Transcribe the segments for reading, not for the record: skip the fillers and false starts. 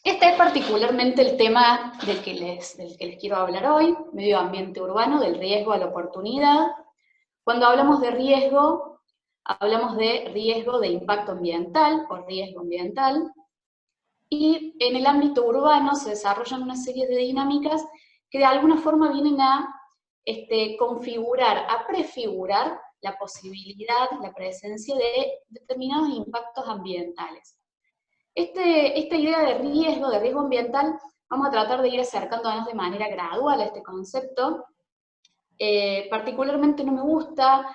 Este es particularmente el tema del que les quiero hablar hoy, medio ambiente urbano, del riesgo a la oportunidad. Cuando hablamos de riesgo de impacto ambiental o riesgo ambiental, y en el ámbito urbano se desarrollan una serie de dinámicas que de alguna forma vienen a configurar, a prefigurar la posibilidad, la presencia de determinados impactos ambientales. Esta idea de riesgo ambiental, vamos a tratar de ir acercándonos de manera gradual a este concepto. Particularmente no me gusta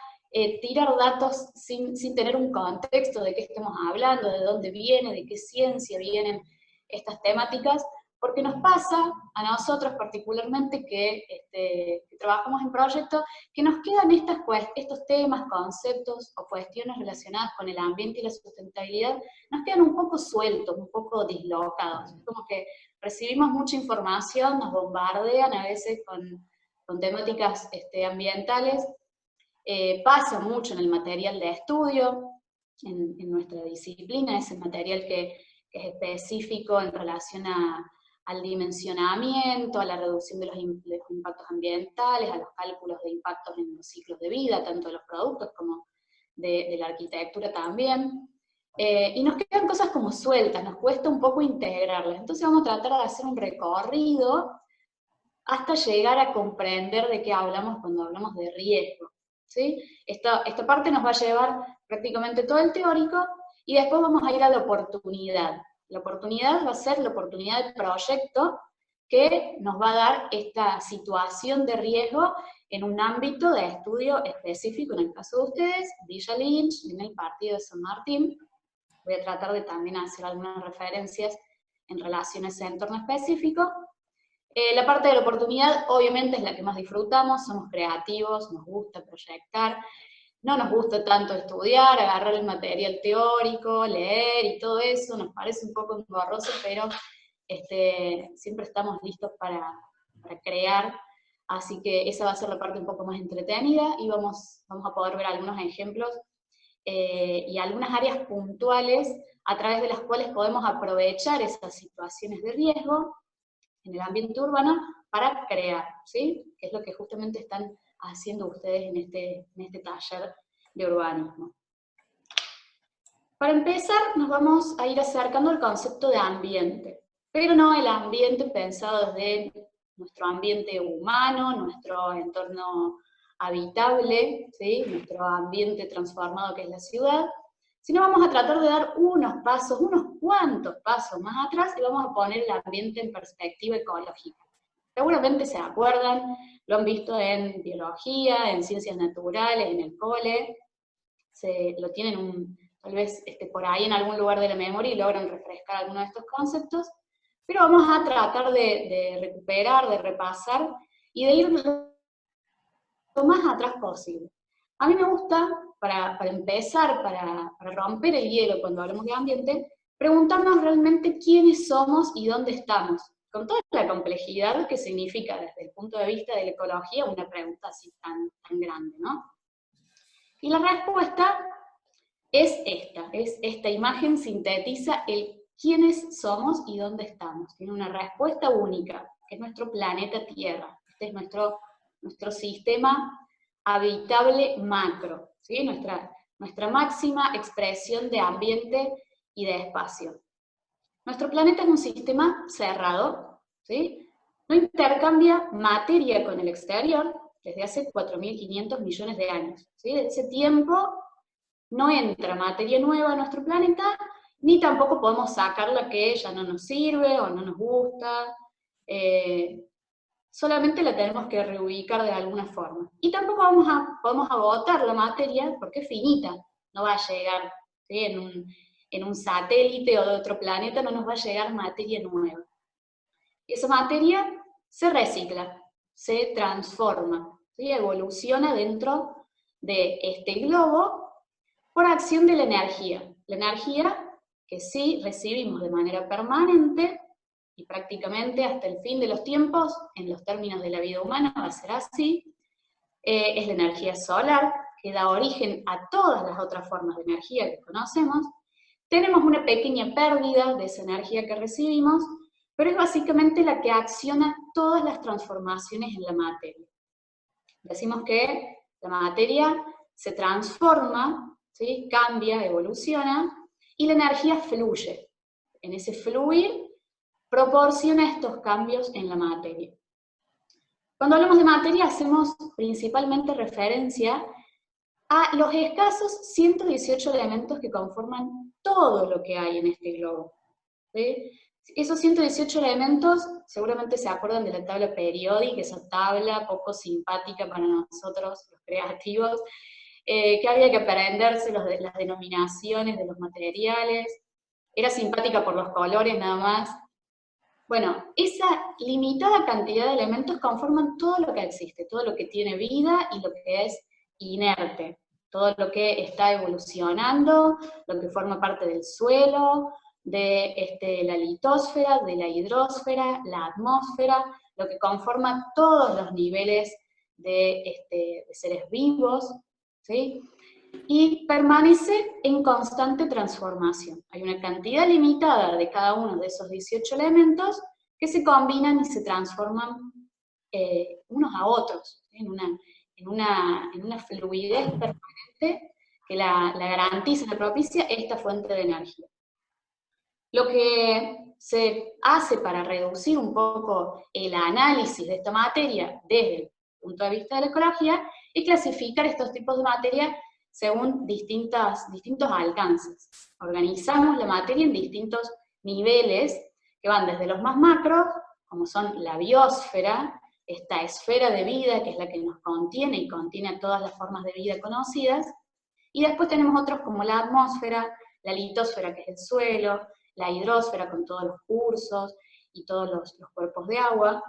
tirar datos sin tener un contexto de qué estamos hablando, de dónde viene, de qué ciencia vienen estas temáticas, porque nos pasa a nosotros particularmente que trabajamos en proyectos, que nos quedan estos temas, conceptos o cuestiones relacionadas con el ambiente y la sustentabilidad, nos quedan un poco sueltos, un poco dislocados. Es como que recibimos mucha información, nos bombardean a veces con temáticas ambientales, pasa mucho en el material de estudio, en nuestra disciplina, es el material que es específico en relación al dimensionamiento, a la reducción de los impactos ambientales, a los cálculos de impactos en los ciclos de vida, tanto de los productos como de la arquitectura también. Y nos quedan cosas como sueltas, nos cuesta un poco integrarlas. Entonces vamos a tratar de hacer un recorrido hasta llegar a comprender de qué hablamos cuando hablamos de riesgo, ¿sí? Esta parte nos va a llevar prácticamente todo el teórico, y después vamos a ir a la oportunidad. La oportunidad va a ser la oportunidad de proyecto que nos va a dar esta situación de riesgo en un ámbito de estudio específico, en el caso de ustedes, Villa Lynch, en el partido de San Martín. Voy a tratar de también hacer algunas referencias en relación a ese entorno específico. La parte de la oportunidad obviamente es la que más disfrutamos, somos creativos, nos gusta proyectar, no nos gusta tanto estudiar, agarrar el material teórico, leer y todo eso, nos parece un poco engorroso, pero siempre estamos listos para crear, así que esa va a ser la parte un poco más entretenida, y vamos a poder ver algunos ejemplos y algunas áreas puntuales a través de las cuales podemos aprovechar esas situaciones de riesgo en el ambiente urbano para crear, ¿sí? Que es lo que justamente están haciendo ustedes en este taller de urbanismo. Para empezar, nos vamos a ir acercando al concepto de ambiente, pero no el ambiente pensado desde nuestro ambiente humano, nuestro entorno habitable, ¿sí? Nuestro ambiente transformado que es la ciudad, sino vamos a tratar de dar unos cuantos pasos más atrás, y vamos a poner el ambiente en perspectiva ecológica. Seguramente se acuerdan, lo han visto en biología, en ciencias naturales, en el cole, lo tienen tal vez por ahí en algún lugar de la memoria y logran refrescar algunos de estos conceptos, pero vamos a tratar de recuperar, de repasar y de ir lo más atrás posible. A mí me gusta, para empezar, para romper el hielo cuando hablamos de ambiente, preguntarnos realmente quiénes somos y dónde estamos, con toda la complejidad que significa desde el punto de vista de la ecología una pregunta así tan grande, ¿no? Y la respuesta es esta imagen sintetiza el quiénes somos y dónde estamos. Tiene una respuesta única, que es nuestro planeta Tierra. Este es nuestro sistema habitable macro, ¿sí? Nuestra máxima expresión de ambiente y de espacio. Nuestro planeta es un sistema cerrado, ¿sí? No intercambia materia con el exterior desde hace 4.500 millones de años, ¿sí? Desde ese tiempo no entra materia nueva a nuestro planeta, ni tampoco podemos sacar la que ya no nos sirve o no nos gusta, solamente la tenemos que reubicar de alguna forma. Y tampoco podemos agotar la materia porque es finita, no va a llegar, ¿sí? En un satélite o de otro planeta no nos va a llegar materia nueva. Esa materia se recicla, se transforma, ¿sí? Evoluciona dentro de este globo por acción de la energía. La energía que sí recibimos de manera permanente y prácticamente hasta el fin de los tiempos, en los términos de la vida humana va a ser así, es la energía solar, que da origen a todas las otras formas de energía que conocemos. Tenemos una pequeña pérdida de esa energía que recibimos pero es básicamente la que acciona todas las transformaciones en la materia. Decimos que la materia se transforma, ¿sí? Cambia, evoluciona, y la energía fluye. En ese fluir proporciona estos cambios en la materia. Cuando hablamos de materia hacemos principalmente referencia a los escasos 118 elementos que conforman todo lo que hay en este globo, ¿sí? Esos 118 elementos, seguramente se acuerdan de la tabla periódica, esa tabla poco simpática para nosotros, los creativos, que había que aprenderse las denominaciones de los materiales, era simpática por los colores nada más. Bueno, esa limitada cantidad de elementos conforman todo lo que existe, todo lo que tiene vida y lo que es inerte, todo lo que está evolucionando, lo que forma parte del suelo, de la litosfera, de la hidrosfera, la atmósfera, lo que conforma todos los niveles de seres vivos, ¿sí? Y permanece en constante transformación. Hay una cantidad limitada de cada uno de esos 18 elementos que se combinan y se transforman unos a otros, ¿sí? en una fluidez permanente que la garantiza, la propicia esta fuente de energía. Lo que se hace para reducir un poco el análisis de esta materia desde el punto de vista de la ecología es clasificar estos tipos de materia según distintos alcances. Organizamos la materia en distintos niveles que van desde los más macros, como son la biosfera, esta esfera de vida que es la que nos contiene y contiene todas las formas de vida conocidas, y después tenemos otros como la atmósfera, la litosfera que es el suelo, la hidrosfera con todos los cursos y todos los cuerpos de agua,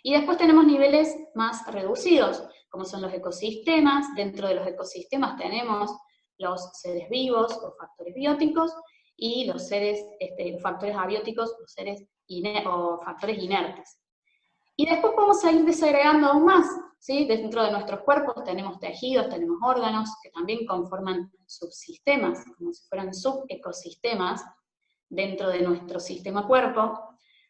y después tenemos niveles más reducidos, como son los ecosistemas. Dentro de los ecosistemas tenemos los seres vivos o factores bióticos, y los factores abióticos o factores inertes. Y después podemos seguir desagregando aún más, ¿sí? Dentro de nuestros cuerpos tenemos tejidos, tenemos órganos, que también conforman subsistemas, como si fueran subecosistemas dentro de nuestro sistema cuerpo.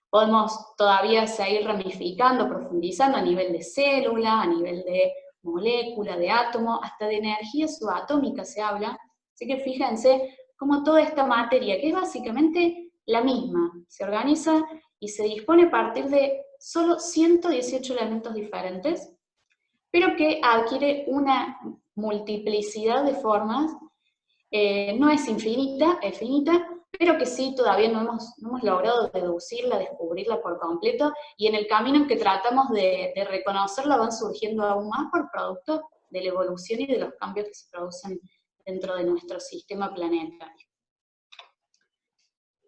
Podemos todavía seguir ramificando, profundizando a nivel de célula, a nivel de molécula, de átomo, hasta de energía subatómica se habla. Así que fíjense cómo toda esta materia, que es básicamente la misma, se organiza y se dispone a partir de solo 118 elementos diferentes, pero que adquiere una multiplicidad de formas, no es infinita, es finita, pero que sí todavía no hemos logrado deducirla, descubrirla por completo, y en el camino en que tratamos de reconocerla van surgiendo aún más por producto de la evolución y de los cambios que se producen dentro de nuestro sistema planetario.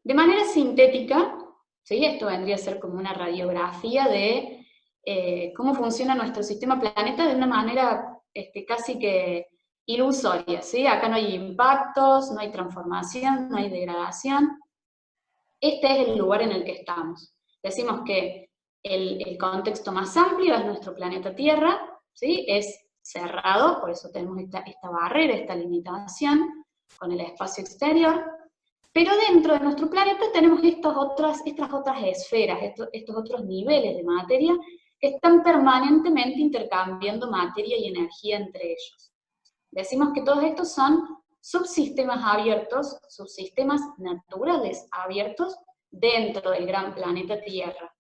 De manera sintética, ¿sí? Esto vendría a ser como una radiografía de cómo funciona nuestro sistema planeta de una manera casi que ilusoria, ¿sí? Acá no hay impactos, no hay transformación, no hay degradación. Este es el lugar en el que estamos. Decimos que el contexto más amplio es nuestro planeta Tierra, ¿sí? Es cerrado, por eso tenemos esta barrera, esta limitación con el espacio exterior, pero dentro de nuestro planeta tenemos estas otras esferas, estos otros niveles de materia que están permanentemente intercambiando materia y energía entre ellos. Decimos que todos estos son subsistemas abiertos, subsistemas naturales abiertos dentro del gran planeta Tierra.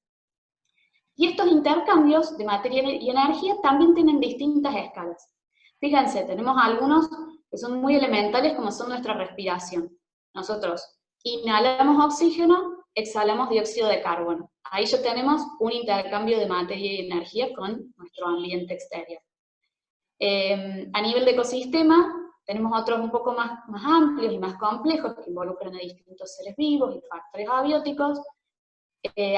Y estos intercambios de materia y energía también tienen distintas escalas. Fíjense, tenemos algunos que son muy elementales, como son nuestra respiración. Nosotros inhalamos oxígeno, exhalamos dióxido de carbono. Ahí ya tenemos un intercambio de materia y energía con nuestro ambiente exterior. A nivel de ecosistema, tenemos otros un poco más amplios y más complejos que involucran a distintos seres vivos y factores abióticos.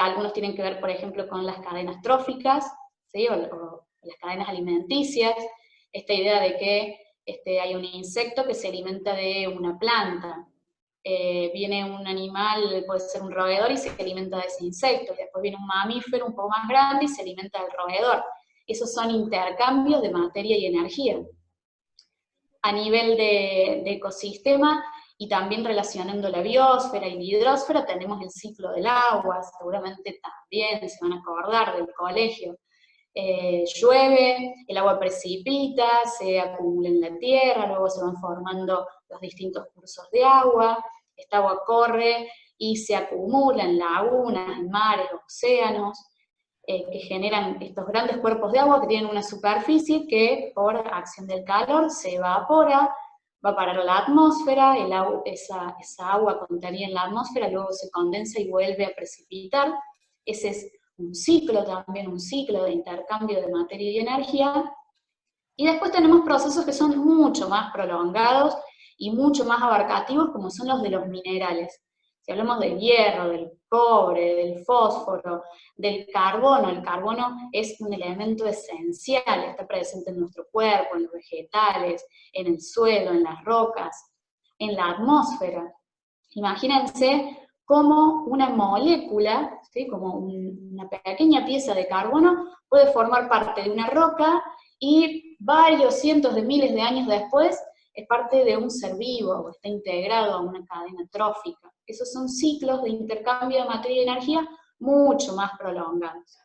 Algunos tienen que ver, por ejemplo, con las cadenas tróficas, ¿sí? o las cadenas alimenticias. Esta idea de que hay un insecto que se alimenta de una planta. Viene un animal, puede ser un roedor, y se alimenta de ese insecto. Y después viene un mamífero un poco más grande y se alimenta del roedor. Esos son intercambios de materia y energía. A nivel de ecosistema, y también relacionando la biosfera y la hidrosfera tenemos el ciclo del agua, seguramente también se van a acordar del colegio. Llueve, el agua precipita, se acumula en la tierra, luego se van formando los distintos cursos de agua, esta agua corre y se acumula en lagunas, en mares, océanos, que generan estos grandes cuerpos de agua que tienen una superficie que por acción del calor se evapora, va a parar a la atmósfera, esa agua contenida en la atmósfera luego se condensa y vuelve a precipitar. Ese es un ciclo también, un ciclo de intercambio de materia y energía. Y después tenemos procesos que son mucho más prolongados y mucho más abarcativos, como son los de los minerales. Si hablamos del hierro, del cobre, del fósforo, del carbono, el carbono es un elemento esencial, está presente en nuestro cuerpo, en los vegetales, en el suelo, en las rocas, en la atmósfera. Imagínense cómo una molécula, ¿sí?, como una pequeña pieza de carbono, puede formar parte de una roca y varios cientos de miles de años después es parte de un ser vivo o está integrado a una cadena trófica. Esos son ciclos de intercambio de materia y energía mucho más prolongados.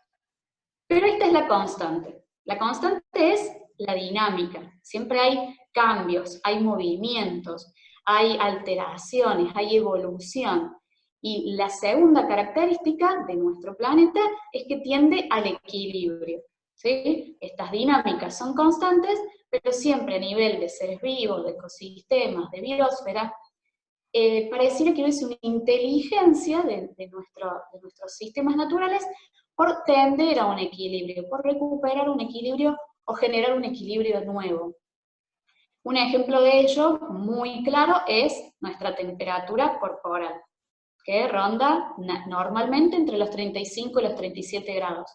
Pero esta es la constante. La constante es la dinámica. Siempre hay cambios, hay movimientos, hay alteraciones, hay evolución. Y la segunda característica de nuestro planeta es que tiende al equilibrio, ¿sí? Estas dinámicas son constantes, pero siempre a nivel de seres vivos, de ecosistemas, de biosfera, pareciera que hubiese una inteligencia de nuestros sistemas naturales por tender a un equilibrio, por recuperar un equilibrio o generar un equilibrio nuevo. Un ejemplo de ello muy claro es nuestra temperatura corporal, que ronda normalmente entre los 35 y los 37 grados.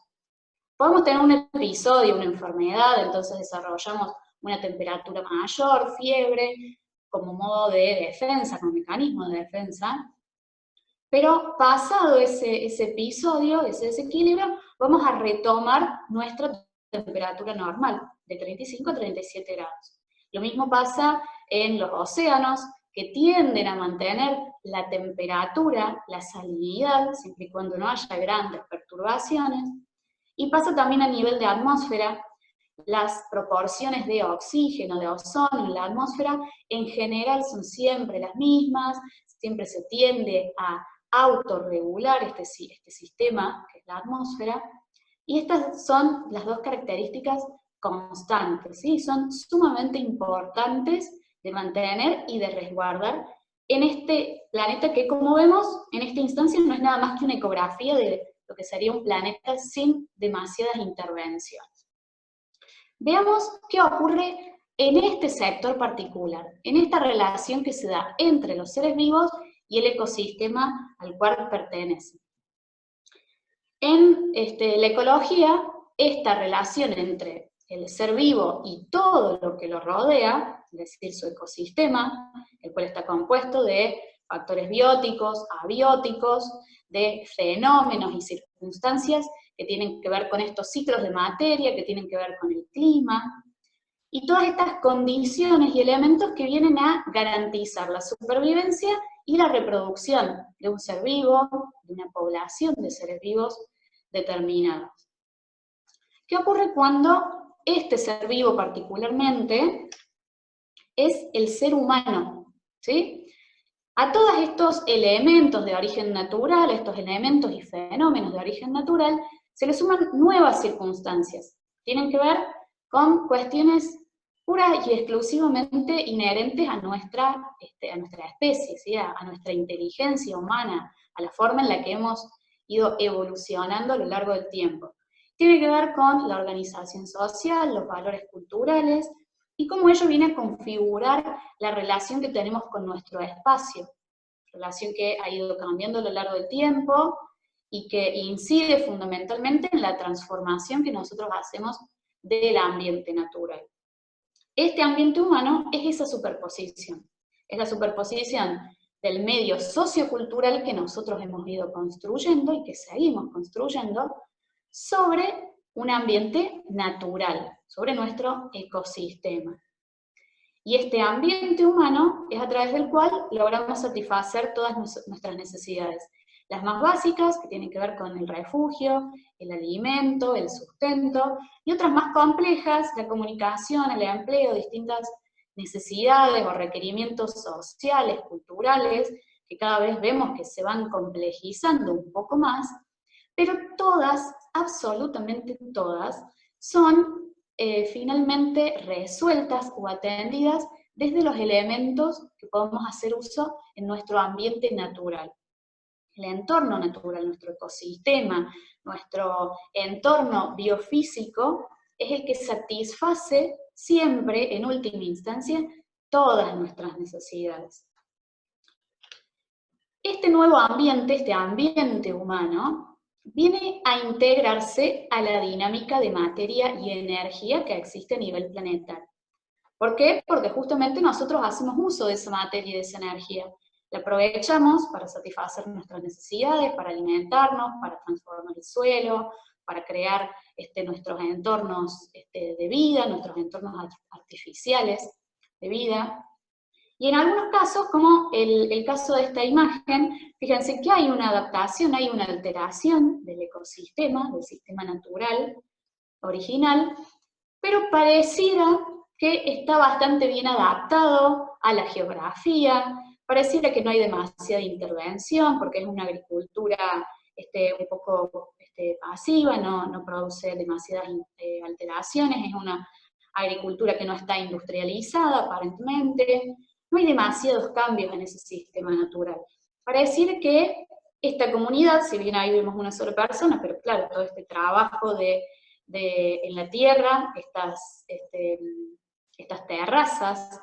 Podemos tener un episodio, una enfermedad, entonces desarrollamos una temperatura mayor, fiebre, como modo de defensa, como mecanismo de defensa, pero pasado ese episodio, ese desequilibrio, vamos a retomar nuestra temperatura normal, de 35 a 37 grados. Lo mismo pasa en los océanos, que tienden a mantener la temperatura, la salinidad, siempre y cuando no haya grandes perturbaciones, y pasa también a nivel de atmósfera. Las proporciones de oxígeno, de ozono en la atmósfera, en general son siempre las mismas, siempre se tiende a autorregular este sistema, que es la atmósfera, y estas son las dos características constantes, ¿sí? Son sumamente importantes de mantener y de resguardar en este planeta que, como vemos, en esta instancia no es nada más que una ecografía de lo que sería un planeta sin demasiadas intervenciones. Veamos qué ocurre en este sector particular, en esta relación que se da entre los seres vivos y el ecosistema al cual pertenecen. En la ecología, esta relación entre el ser vivo y todo lo que lo rodea, es decir, su ecosistema, el cual está compuesto de factores bióticos, abióticos, de fenómenos y circunstancias que tienen que ver con estos ciclos de materia, que tienen que ver con el clima, y todas estas condiciones y elementos que vienen a garantizar la supervivencia y la reproducción de un ser vivo, de una población de seres vivos determinados. ¿Qué ocurre cuando este ser vivo particularmente es el ser humano? ¿Sí? A todos estos elementos de origen natural, estos elementos y fenómenos de origen natural, se le suman nuevas circunstancias. Tienen que ver con cuestiones puras y exclusivamente inherentes a nuestra especie, ¿sí? a nuestra inteligencia humana, a la forma en la que hemos ido evolucionando a lo largo del tiempo. Tiene que ver con la organización social, los valores culturales, y cómo ello viene a configurar la relación que tenemos con nuestro espacio, relación que ha ido cambiando a lo largo del tiempo y que incide fundamentalmente en la transformación que nosotros hacemos del ambiente natural. Este ambiente humano es esa superposición, es la superposición del medio sociocultural que nosotros hemos ido construyendo y que seguimos construyendo sobre un ambiente natural, sobre nuestro ecosistema. Y este ambiente humano es a través del cual logramos satisfacer todas nuestras necesidades. Las más básicas, que tienen que ver con el refugio, el alimento, el sustento, y otras más complejas, la comunicación, el empleo, distintas necesidades o requerimientos sociales, culturales, que cada vez vemos que se van complejizando un poco más, pero todas, absolutamente todas, son finalmente resueltas o atendidas desde los elementos que podemos hacer uso en nuestro ambiente natural. El entorno natural, nuestro ecosistema, nuestro entorno biofísico, es el que satisface siempre, en última instancia, todas nuestras necesidades. Este nuevo ambiente, este ambiente humano, viene a integrarse a la dinámica de materia y energía que existe a nivel planetario. ¿Por qué? Porque justamente nosotros hacemos uso de esa materia y de esa energía. La aprovechamos para satisfacer nuestras necesidades, para alimentarnos, para transformar el suelo, para crear nuestros entornos de vida, nuestros entornos artificiales de vida. Y en algunos casos, como el caso de esta imagen, fíjense que hay una adaptación, hay una alteración del ecosistema, del sistema natural original, pero pareciera que está bastante bien adaptado a la geografía, pareciera que no hay demasiada intervención, porque es una agricultura un poco pasiva, no produce demasiadas alteraciones, es una agricultura que no está industrializada aparentemente, no hay demasiados cambios en ese sistema natural. Pareciera que esta comunidad, si bien ahí vemos una sola persona, pero claro, todo este trabajo en la tierra, estas terrazas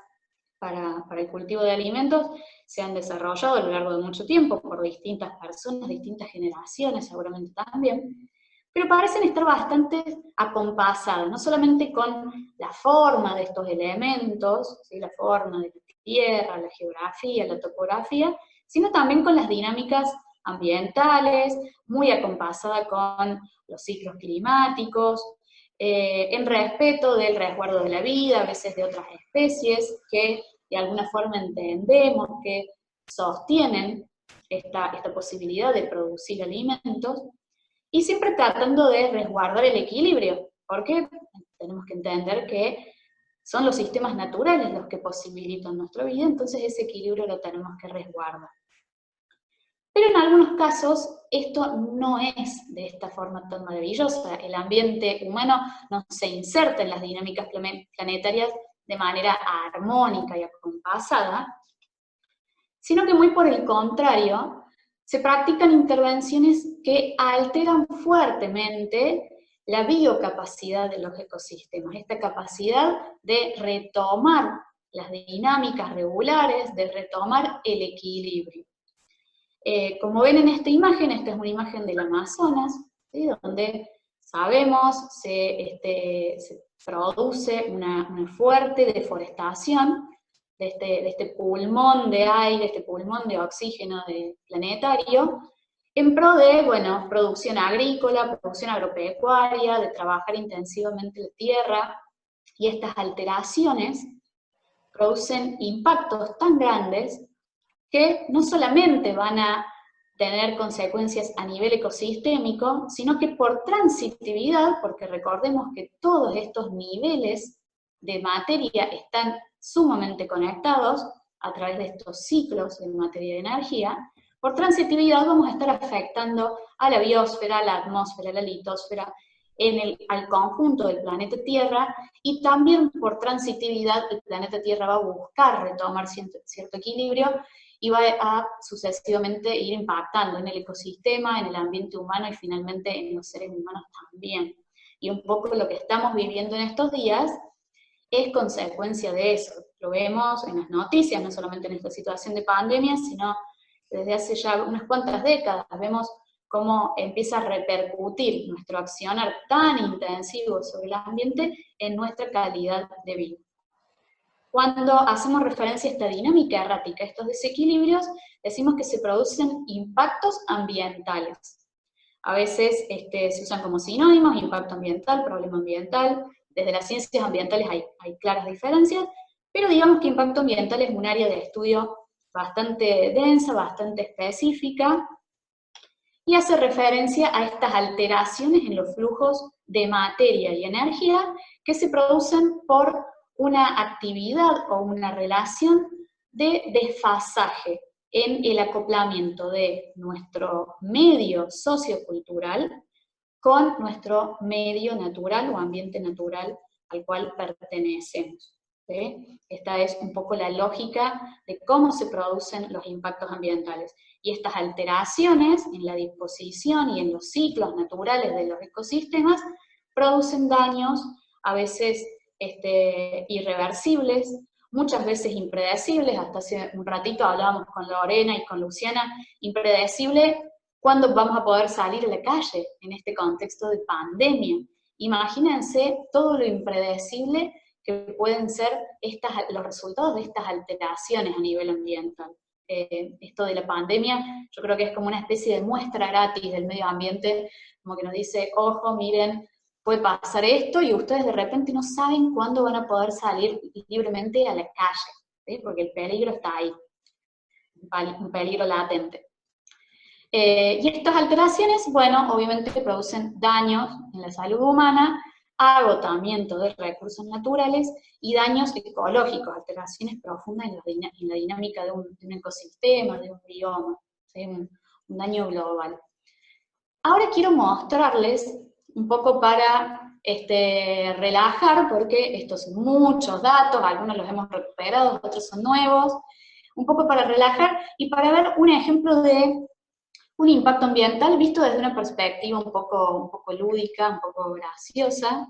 para el cultivo de alimentos se han desarrollado a lo largo de mucho tiempo por distintas personas, distintas generaciones seguramente también, pero parecen estar bastante acompasadas, no solamente con la forma de estos elementos, ¿sí? La forma de la tierra, la geografía, la topografía, sino también con las dinámicas ambientales, muy acompasada con los ciclos climáticos, en respeto del resguardo de la vida, a veces de otras especies, que de alguna forma entendemos que sostienen esta posibilidad de producir alimentos, y siempre tratando de resguardar el equilibrio, porque tenemos que entender que son los sistemas naturales los que posibilitan nuestra vida, entonces ese equilibrio lo tenemos que resguardar. Pero en algunos casos esto no es de esta forma tan maravillosa. El ambiente humano no se inserta en las dinámicas planetarias de manera armónica y acompasada, sino que muy por el contrario, se practican intervenciones que alteran fuertemente la biocapacidad de los ecosistemas, esta capacidad de retomar las dinámicas regulares, de retomar el equilibrio. Como ven en esta es una imagen del Amazonas, ¿sí? Donde sabemos se produce una fuerte deforestación de este pulmón de aire, este pulmón de oxígeno planetario, en pro de, bueno, producción agrícola, producción agropecuaria, de trabajar intensivamente la tierra, y estas alteraciones producen impactos tan grandes que no solamente van a tener consecuencias a nivel ecosistémico, sino que por transitividad, porque recordemos que todos estos niveles de materia están sumamente conectados a través de estos ciclos de materia y de energía, por transitividad vamos a estar afectando a la biosfera, a la atmósfera, a la litosfera, al conjunto del planeta Tierra, y también por transitividad el planeta Tierra va a buscar retomar cierto equilibrio, y va a sucesivamente ir impactando en el ecosistema, en el ambiente humano y finalmente en los seres humanos también. Y un poco lo que estamos viviendo en estos días es consecuencia de eso. Lo vemos en las noticias, no solamente en esta situación de pandemia, sino desde hace ya unas cuantas décadas. Vemos cómo empieza a repercutir nuestro accionar tan intensivo sobre el ambiente en nuestra calidad de vida. Cuando hacemos referencia a esta dinámica errática, a estos desequilibrios, decimos que se producen impactos ambientales. A veces se usan como sinónimos, impacto ambiental, problema ambiental. Desde las ciencias ambientales hay claras diferencias, Pero digamos que impacto ambiental es un área de estudio bastante densa, bastante específica, y hace referencia a estas alteraciones en los flujos de materia y energía que se producen por una actividad o una relación de desfasaje en el acoplamiento de nuestro medio sociocultural con nuestro medio natural o ambiente natural al cual pertenecemos. ¿Sí? Esta es un poco la lógica de cómo se producen los impactos ambientales. Y estas alteraciones en la disposición y en los ciclos naturales de los ecosistemas producen daños, a veces irreversibles, muchas veces impredecibles. Hasta hace un ratito hablábamos con Lorena y con Luciana, impredecible cuándo vamos a poder salir a la calle en este contexto de pandemia. Imagínense todo lo impredecible que pueden ser los resultados de estas alteraciones a nivel ambiental. Esto de la pandemia, yo creo que es como una especie de muestra gratis del medio ambiente, como que nos dice, ojo, miren, puede pasar esto, y ustedes de repente no saben cuándo van a poder salir libremente a la calle, ¿sí? Porque el peligro está ahí, un peligro latente. Y estas alteraciones, bueno, obviamente producen daños en la salud humana, agotamiento de recursos naturales y daños ecológicos, alteraciones profundas en la dinámica de un ecosistema, de un bioma, ¿sí? un daño global. Ahora quiero mostrarles, un poco para relajar, porque estos son muchos datos, algunos los hemos recuperado, otros son nuevos, un poco para relajar y para ver un ejemplo de un impacto ambiental visto desde una perspectiva un poco lúdica, un poco graciosa.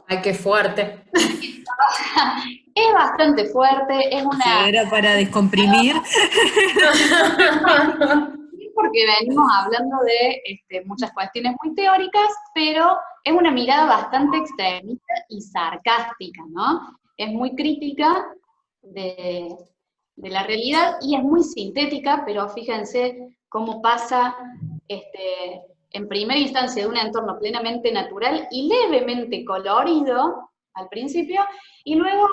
Ay, qué fuerte. Es bastante fuerte, es Si una... era para descomprimir. porque venimos hablando de muchas cuestiones muy teóricas, pero es una mirada bastante extremista y sarcástica, ¿no? Es muy crítica de, de la realidad y es muy sintética, pero fíjense cómo pasa en primera instancia de un entorno plenamente natural y levemente colorido al principio, y luego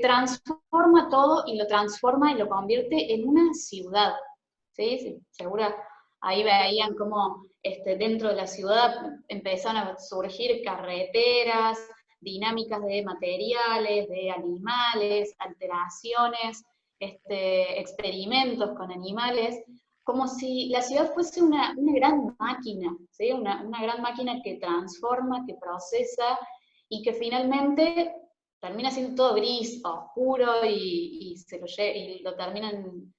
transforma todo y lo transforma y lo convierte en una ciudad. ¿Sí? Sí, seguro ahí veían cómo dentro de la ciudad empezaron a surgir carreteras, dinámicas de materiales, de animales, alteraciones, experimentos con animales, como si la ciudad fuese una gran máquina, ¿sí? Una gran máquina que transforma, que procesa y que finalmente termina siendo todo gris, oscuro y lo terminan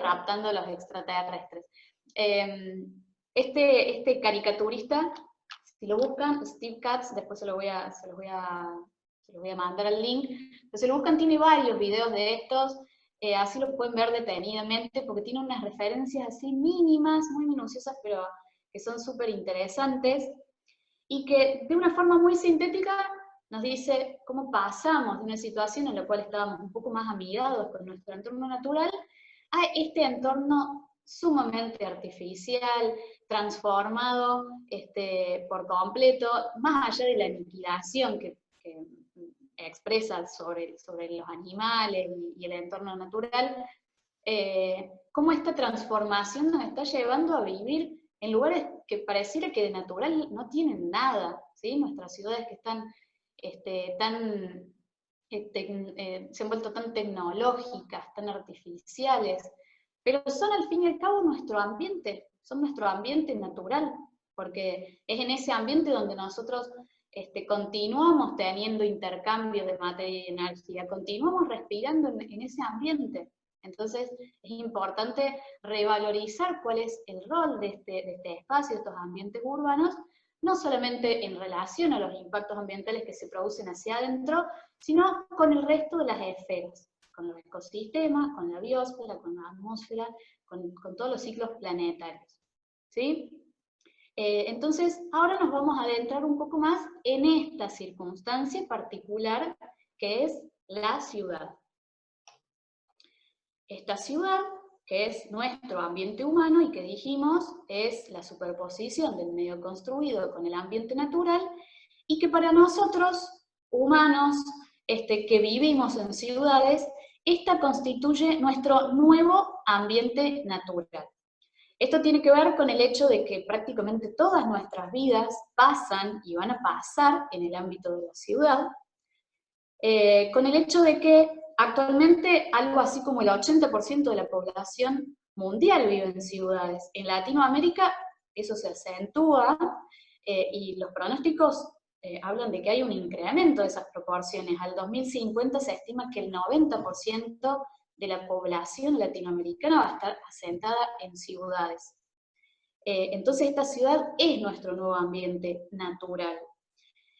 raptando a los extraterrestres. Este caricaturista, si lo buscan, Steve Katz, después se los voy a mandar el link, pero si lo buscan tiene varios videos de estos, así los pueden ver detenidamente, porque tiene unas referencias así mínimas, muy minuciosas, pero que son súper interesantes, y que de una forma muy sintética nos dice cómo pasamos de una situación en la cual estábamos un poco más amigados con nuestro entorno natural a este entorno sumamente artificial, transformado por completo, más allá de la aniquilación que expresa sobre los animales y el entorno natural, cómo esta transformación nos está llevando a vivir en lugares que pareciera que de natural no tienen nada, ¿sí? Nuestras ciudades que están se han vuelto tan tecnológicas, tan artificiales, pero son al fin y al cabo nuestro ambiente, son nuestro ambiente natural, porque es en ese ambiente donde nosotros continuamos teniendo intercambio de materia y energía, continuamos respirando en ese ambiente. Entonces es importante revalorizar cuál es el rol de este espacio, de estos ambientes urbanos, no solamente en relación a los impactos ambientales que se producen hacia adentro, sino con el resto de las esferas, con los ecosistemas, con la biosfera, con la atmósfera, con todos los ciclos planetarios. ¿Sí? Entonces, ahora nos vamos a adentrar un poco más en esta circunstancia particular que es la ciudad. Esta ciudad, que es nuestro ambiente humano y que dijimos es la superposición del medio construido con el ambiente natural, y que para nosotros, humanos, que vivimos en ciudades, esta constituye nuestro nuevo ambiente natural. Esto tiene que ver con el hecho de que prácticamente todas nuestras vidas pasan y van a pasar en el ámbito de la ciudad, con el hecho de que actualmente algo así como el 80% de la población mundial vive en ciudades. En Latinoamérica eso se acentúa y los pronósticos hablan de que hay un incremento de esas proporciones. Al 2050 se estima que el 90% de la población latinoamericana va a estar asentada en ciudades. Entonces esta ciudad es nuestro nuevo ambiente natural.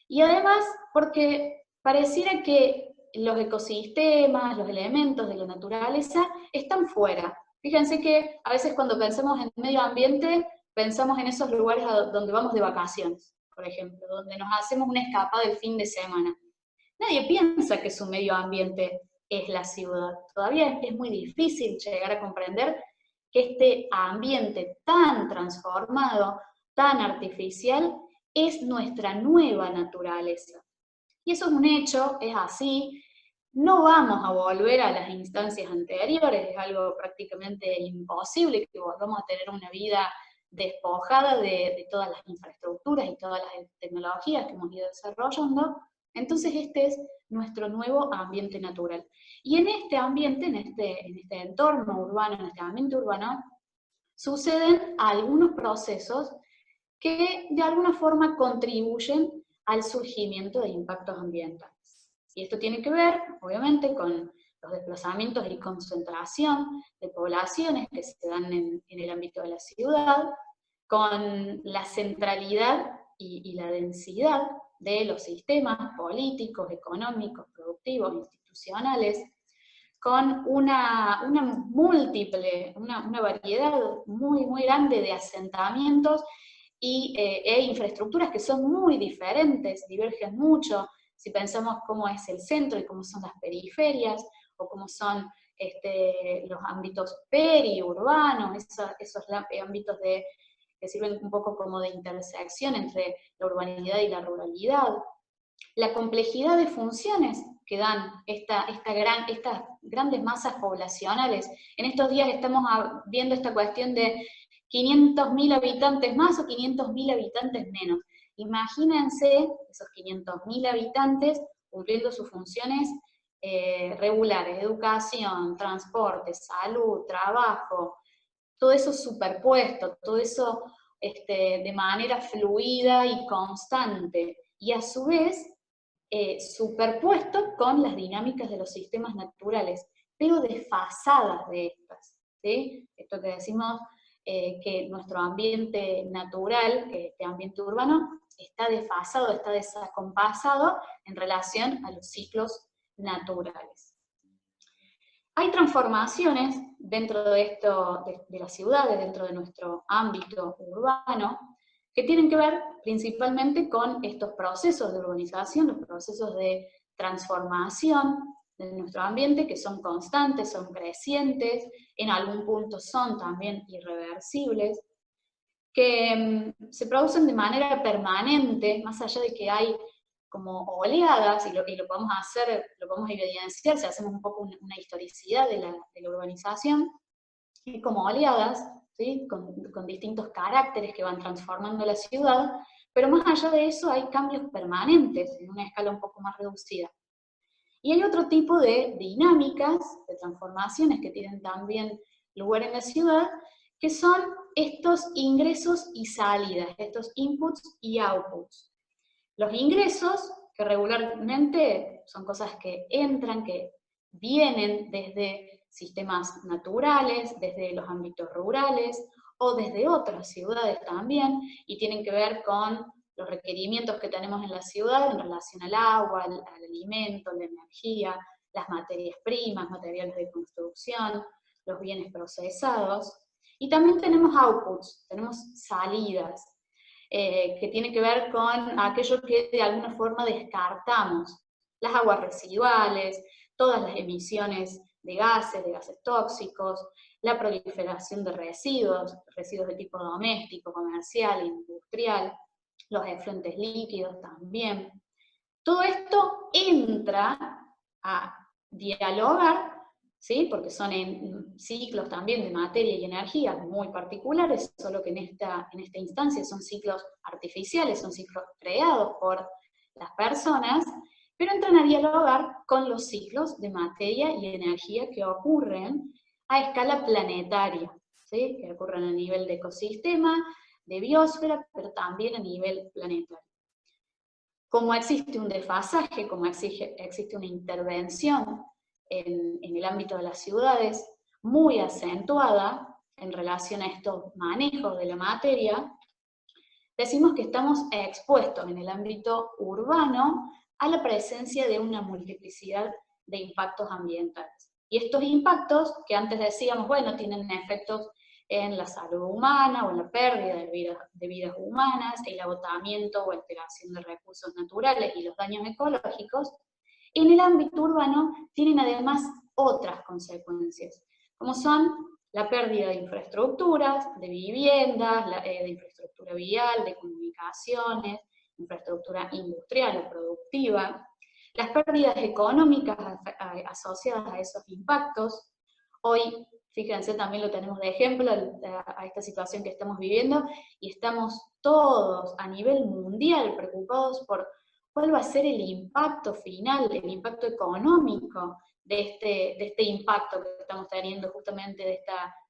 Y además, porque pareciera que los ecosistemas, los elementos de la naturaleza están fuera. Fíjense que a veces cuando pensamos en medio ambiente, pensamos en esos lugares donde vamos de vacaciones, por ejemplo, donde nos hacemos una escapada del fin de semana. Nadie piensa que su medio ambiente es la ciudad. Todavía es muy difícil llegar a comprender que este ambiente tan transformado, tan artificial, es nuestra nueva naturaleza. Y eso es un hecho, es así. No vamos a volver a las instancias anteriores, es algo prácticamente imposible que volvamos a tener una vida despojada de todas las infraestructuras y todas las tecnologías que hemos ido desarrollando. Entonces este es nuestro nuevo ambiente natural. Y en este ambiente, en este entorno urbano, en este ambiente urbano, suceden algunos procesos que de alguna forma contribuyen al surgimiento de impactos ambientales. Y esto tiene que ver, obviamente, con los desplazamientos y concentración de poblaciones que se dan en el ámbito de la ciudad, con la centralidad y la densidad de los sistemas políticos, económicos, productivos, institucionales, con una variedad muy, muy grande de asentamientos e infraestructuras que son muy diferentes, divergen mucho, si pensamos cómo es el centro y cómo son las periferias, o cómo son los ámbitos periurbanos, esos ámbitos que sirven un poco como de intersección entre la urbanidad y la ruralidad. La complejidad de funciones que dan estas grandes masas poblacionales. En estos días estamos viendo esta cuestión de 500.000 habitantes más o 500.000 habitantes menos. Imagínense esos 500.000 habitantes cumpliendo sus funciones regulares, educación, transporte, salud, trabajo, todo eso superpuesto, todo eso de manera fluida y constante, y a su vez superpuesto con las dinámicas de los sistemas naturales, pero desfasadas de estas, ¿sí? Esto que decimos que nuestro ambiente natural, este ambiente urbano, está desfasado, está desacompasado en relación a los ciclos naturales. Hay transformaciones dentro de esto, de las ciudades, dentro de nuestro ámbito urbano, que tienen que ver principalmente con estos procesos de urbanización, los procesos de transformación de nuestro ambiente, que son constantes, son crecientes, en algún punto son también irreversibles, que se producen de manera permanente, más allá de que hay como oleadas, y lo podemos hacer, lo podemos evidenciar si hacemos un poco una historicidad de la urbanización, y como oleadas, ¿sí? con distintos caracteres que van transformando la ciudad, pero más allá de eso hay cambios permanentes en una escala un poco más reducida. Y hay otro tipo de dinámicas, de transformaciones que tienen también lugar en la ciudad, que son estos ingresos y salidas, estos inputs y outputs. Los ingresos, que regularmente son cosas que entran, que vienen desde sistemas naturales, desde los ámbitos rurales, o desde otras ciudades también, y tienen que ver con los requerimientos que tenemos en la ciudad en relación al agua, al alimento, la energía, las materias primas, materiales de construcción, los bienes procesados. Y también tenemos outputs, tenemos salidas, que tiene que ver con aquello que de alguna forma descartamos, las aguas residuales, todas las emisiones de gases tóxicos, la proliferación de residuos de tipo doméstico, comercial, industrial, los efluentes líquidos también. Todo esto entra a dialogar, ¿sí? Porque son en ciclos también de materia y energía muy particulares, solo que en esta instancia son ciclos artificiales, son ciclos creados por las personas, pero entran a dialogar con los ciclos de materia y energía que ocurren a escala planetaria, ¿sí? Que ocurren a nivel de ecosistema, de biosfera, pero también a nivel planetario. Como existe un desfasaje, como existe una intervención en el ámbito de las ciudades muy acentuada en relación a estos manejos de la materia, decimos que estamos expuestos en el ámbito urbano a la presencia de una multiplicidad de impactos ambientales. Y estos impactos, que antes decíamos, bueno, tienen efectos en la salud humana o en la pérdida de vidas humanas, el agotamiento o alteración de recursos naturales y los daños ecológicos, en el ámbito urbano tienen además otras consecuencias, como son la pérdida de infraestructuras, de viviendas, de infraestructura vial, de comunicaciones, infraestructura industrial o productiva, las pérdidas económicas asociadas a esos impactos. Hoy, fíjense, también lo tenemos de ejemplo a esta situación que estamos viviendo, y estamos todos a nivel mundial preocupados por cuál va a ser el impacto final, el impacto económico de este impacto que estamos teniendo justamente de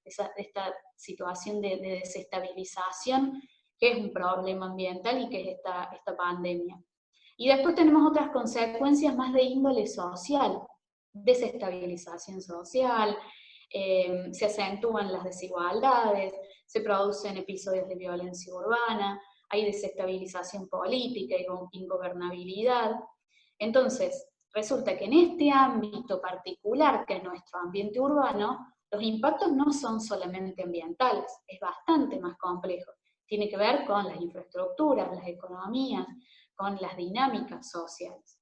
esta situación de desestabilización, que es un problema ambiental y que es esta pandemia. Y después tenemos otras consecuencias más de índole social, desestabilización social, se acentúan las desigualdades, se producen episodios de violencia urbana, hay desestabilización política y ingobernabilidad. Entonces, resulta que en este ámbito particular, que es nuestro ambiente urbano, los impactos no son solamente ambientales, es bastante más complejo. Tiene que ver con las infraestructuras, las economías, con las dinámicas sociales.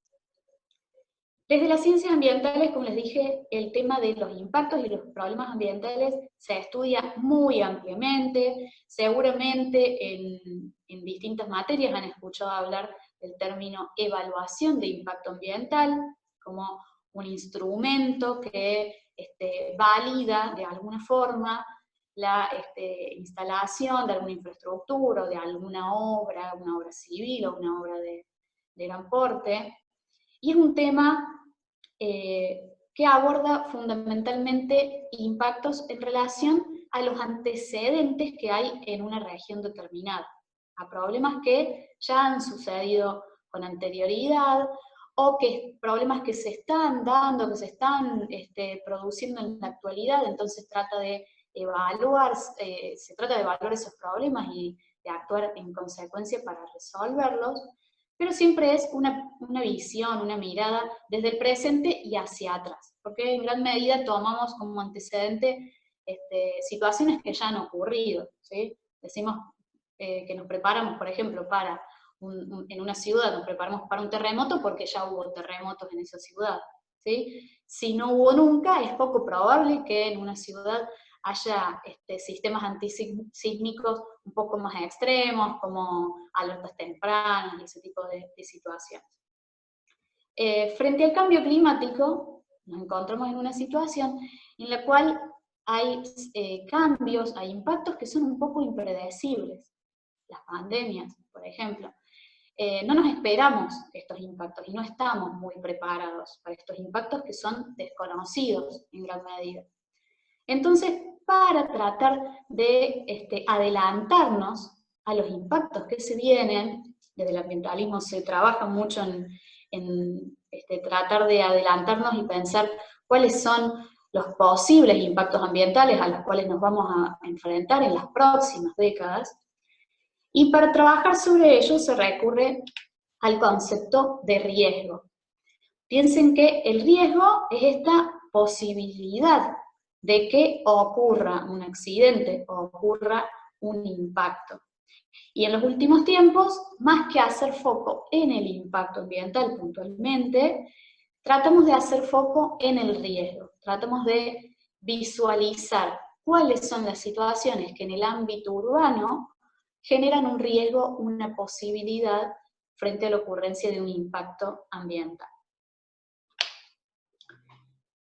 Desde las ciencias ambientales, como les dije, el tema de los impactos y los problemas ambientales se estudia muy ampliamente. Seguramente en distintas materias han escuchado hablar del término evaluación de impacto ambiental como un instrumento que valida de alguna forma la instalación de alguna infraestructura o de alguna obra, una obra civil o una obra de gran porte. Y es un tema que aborda fundamentalmente impactos en relación a los antecedentes que hay en una región determinada, a problemas que ya han sucedido con anterioridad, o problemas que se están dando, que se están produciendo en la actualidad. Entonces se trata de evaluar esos problemas y de actuar en consecuencia para resolverlos, pero siempre es una visión, una mirada desde el presente y hacia atrás, porque en gran medida tomamos como antecedente situaciones que ya han ocurrido, ¿sí? Decimos que nos preparamos, por ejemplo, en una ciudad, nos preparamos para un terremoto porque ya hubo terremotos en esa ciudad, ¿sí? Si no hubo nunca, es poco probable que en una ciudad haya sistemas antisísmicos un poco más extremos, como alertas tempranas y ese tipo de situaciones. Frente al cambio climático, nos encontramos en una situación en la cual hay cambios, hay impactos que son un poco impredecibles. Las pandemias, por ejemplo. No nos esperamos estos impactos y no estamos muy preparados para estos impactos que son desconocidos en gran medida. Entonces, para tratar de adelantarnos a los impactos que se vienen, desde el ambientalismo se trabaja mucho en tratar de adelantarnos y pensar cuáles son los posibles impactos ambientales a los cuales nos vamos a enfrentar en las próximas décadas, y para trabajar sobre ello se recurre al concepto de riesgo. Piensen que el riesgo es esta posibilidad de que ocurra un accidente o ocurra un impacto. Y en los últimos tiempos, más que hacer foco en el impacto ambiental puntualmente, tratamos de hacer foco en el riesgo, tratamos de visualizar cuáles son las situaciones que en el ámbito urbano generan un riesgo, una posibilidad frente a la ocurrencia de un impacto ambiental.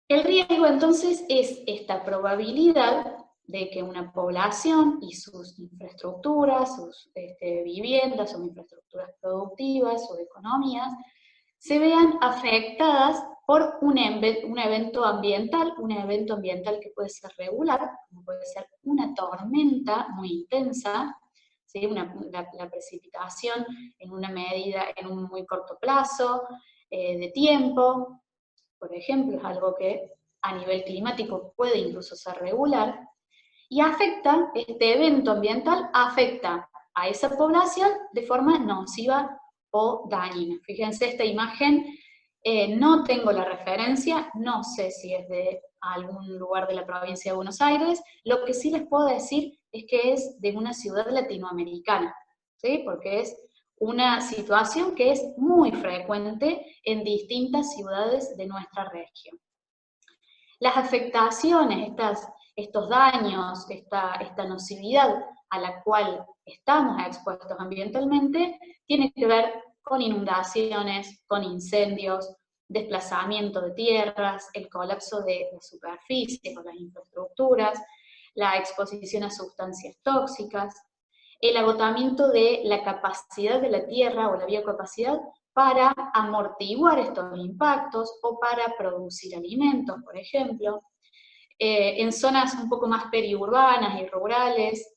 El riesgo entonces es esta probabilidad de que una población y sus infraestructuras, sus viviendas o infraestructuras productivas o economías se vean afectadas por un evento ambiental que puede ser regular, como puede ser una tormenta muy intensa, ¿sí? La precipitación en una medida, en un muy corto plazo de tiempo, por ejemplo, es algo que a nivel climático puede incluso ser regular, y este evento ambiental afecta a esa población de forma nociva o dañina. Fíjense esta imagen, no tengo la referencia, no sé si es de algún lugar de la provincia de Buenos Aires, lo que sí les puedo decir es que es de una ciudad latinoamericana, ¿sí? Porque es una situación que es muy frecuente en distintas ciudades de nuestra región. Las afectaciones, estos daños, esta nocividad a la cual estamos expuestos ambientalmente, tiene que ver con inundaciones, con incendios, desplazamiento de tierras, el colapso de la superficie o las infraestructuras, la exposición a sustancias tóxicas, el agotamiento de la capacidad de la tierra o la biocapacidad para amortiguar estos impactos o para producir alimentos, por ejemplo. En zonas un poco más periurbanas y rurales,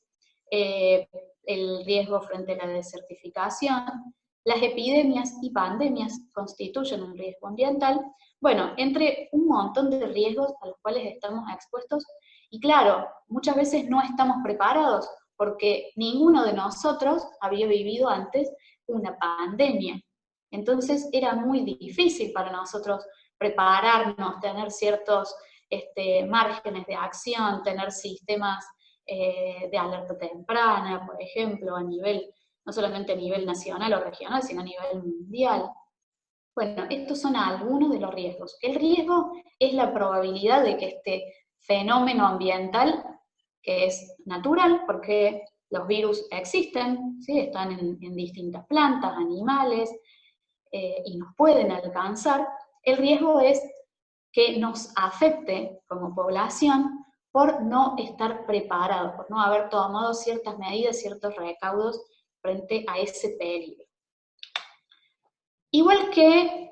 el riesgo frente a la desertificación, las epidemias y pandemias constituyen un riesgo ambiental, bueno, entre un montón de riesgos a los cuales estamos expuestos, y claro, muchas veces no estamos preparados porque ninguno de nosotros había vivido antes una pandemia. Entonces era muy difícil para nosotros prepararnos, tener ciertos márgenes de acción, tener sistemas de alerta temprana, por ejemplo, a nivel, no solamente a nivel nacional o regional, sino a nivel mundial. Bueno, estos son algunos de los riesgos. El riesgo es la probabilidad de que este fenómeno ambiental, que es natural, porque los virus existen, ¿sí? Están en distintas plantas, animales, y nos pueden alcanzar. El riesgo es que nos afecte como población por no estar preparados, por no haber tomado ciertas medidas, ciertos recaudos frente a ese peligro. Igual que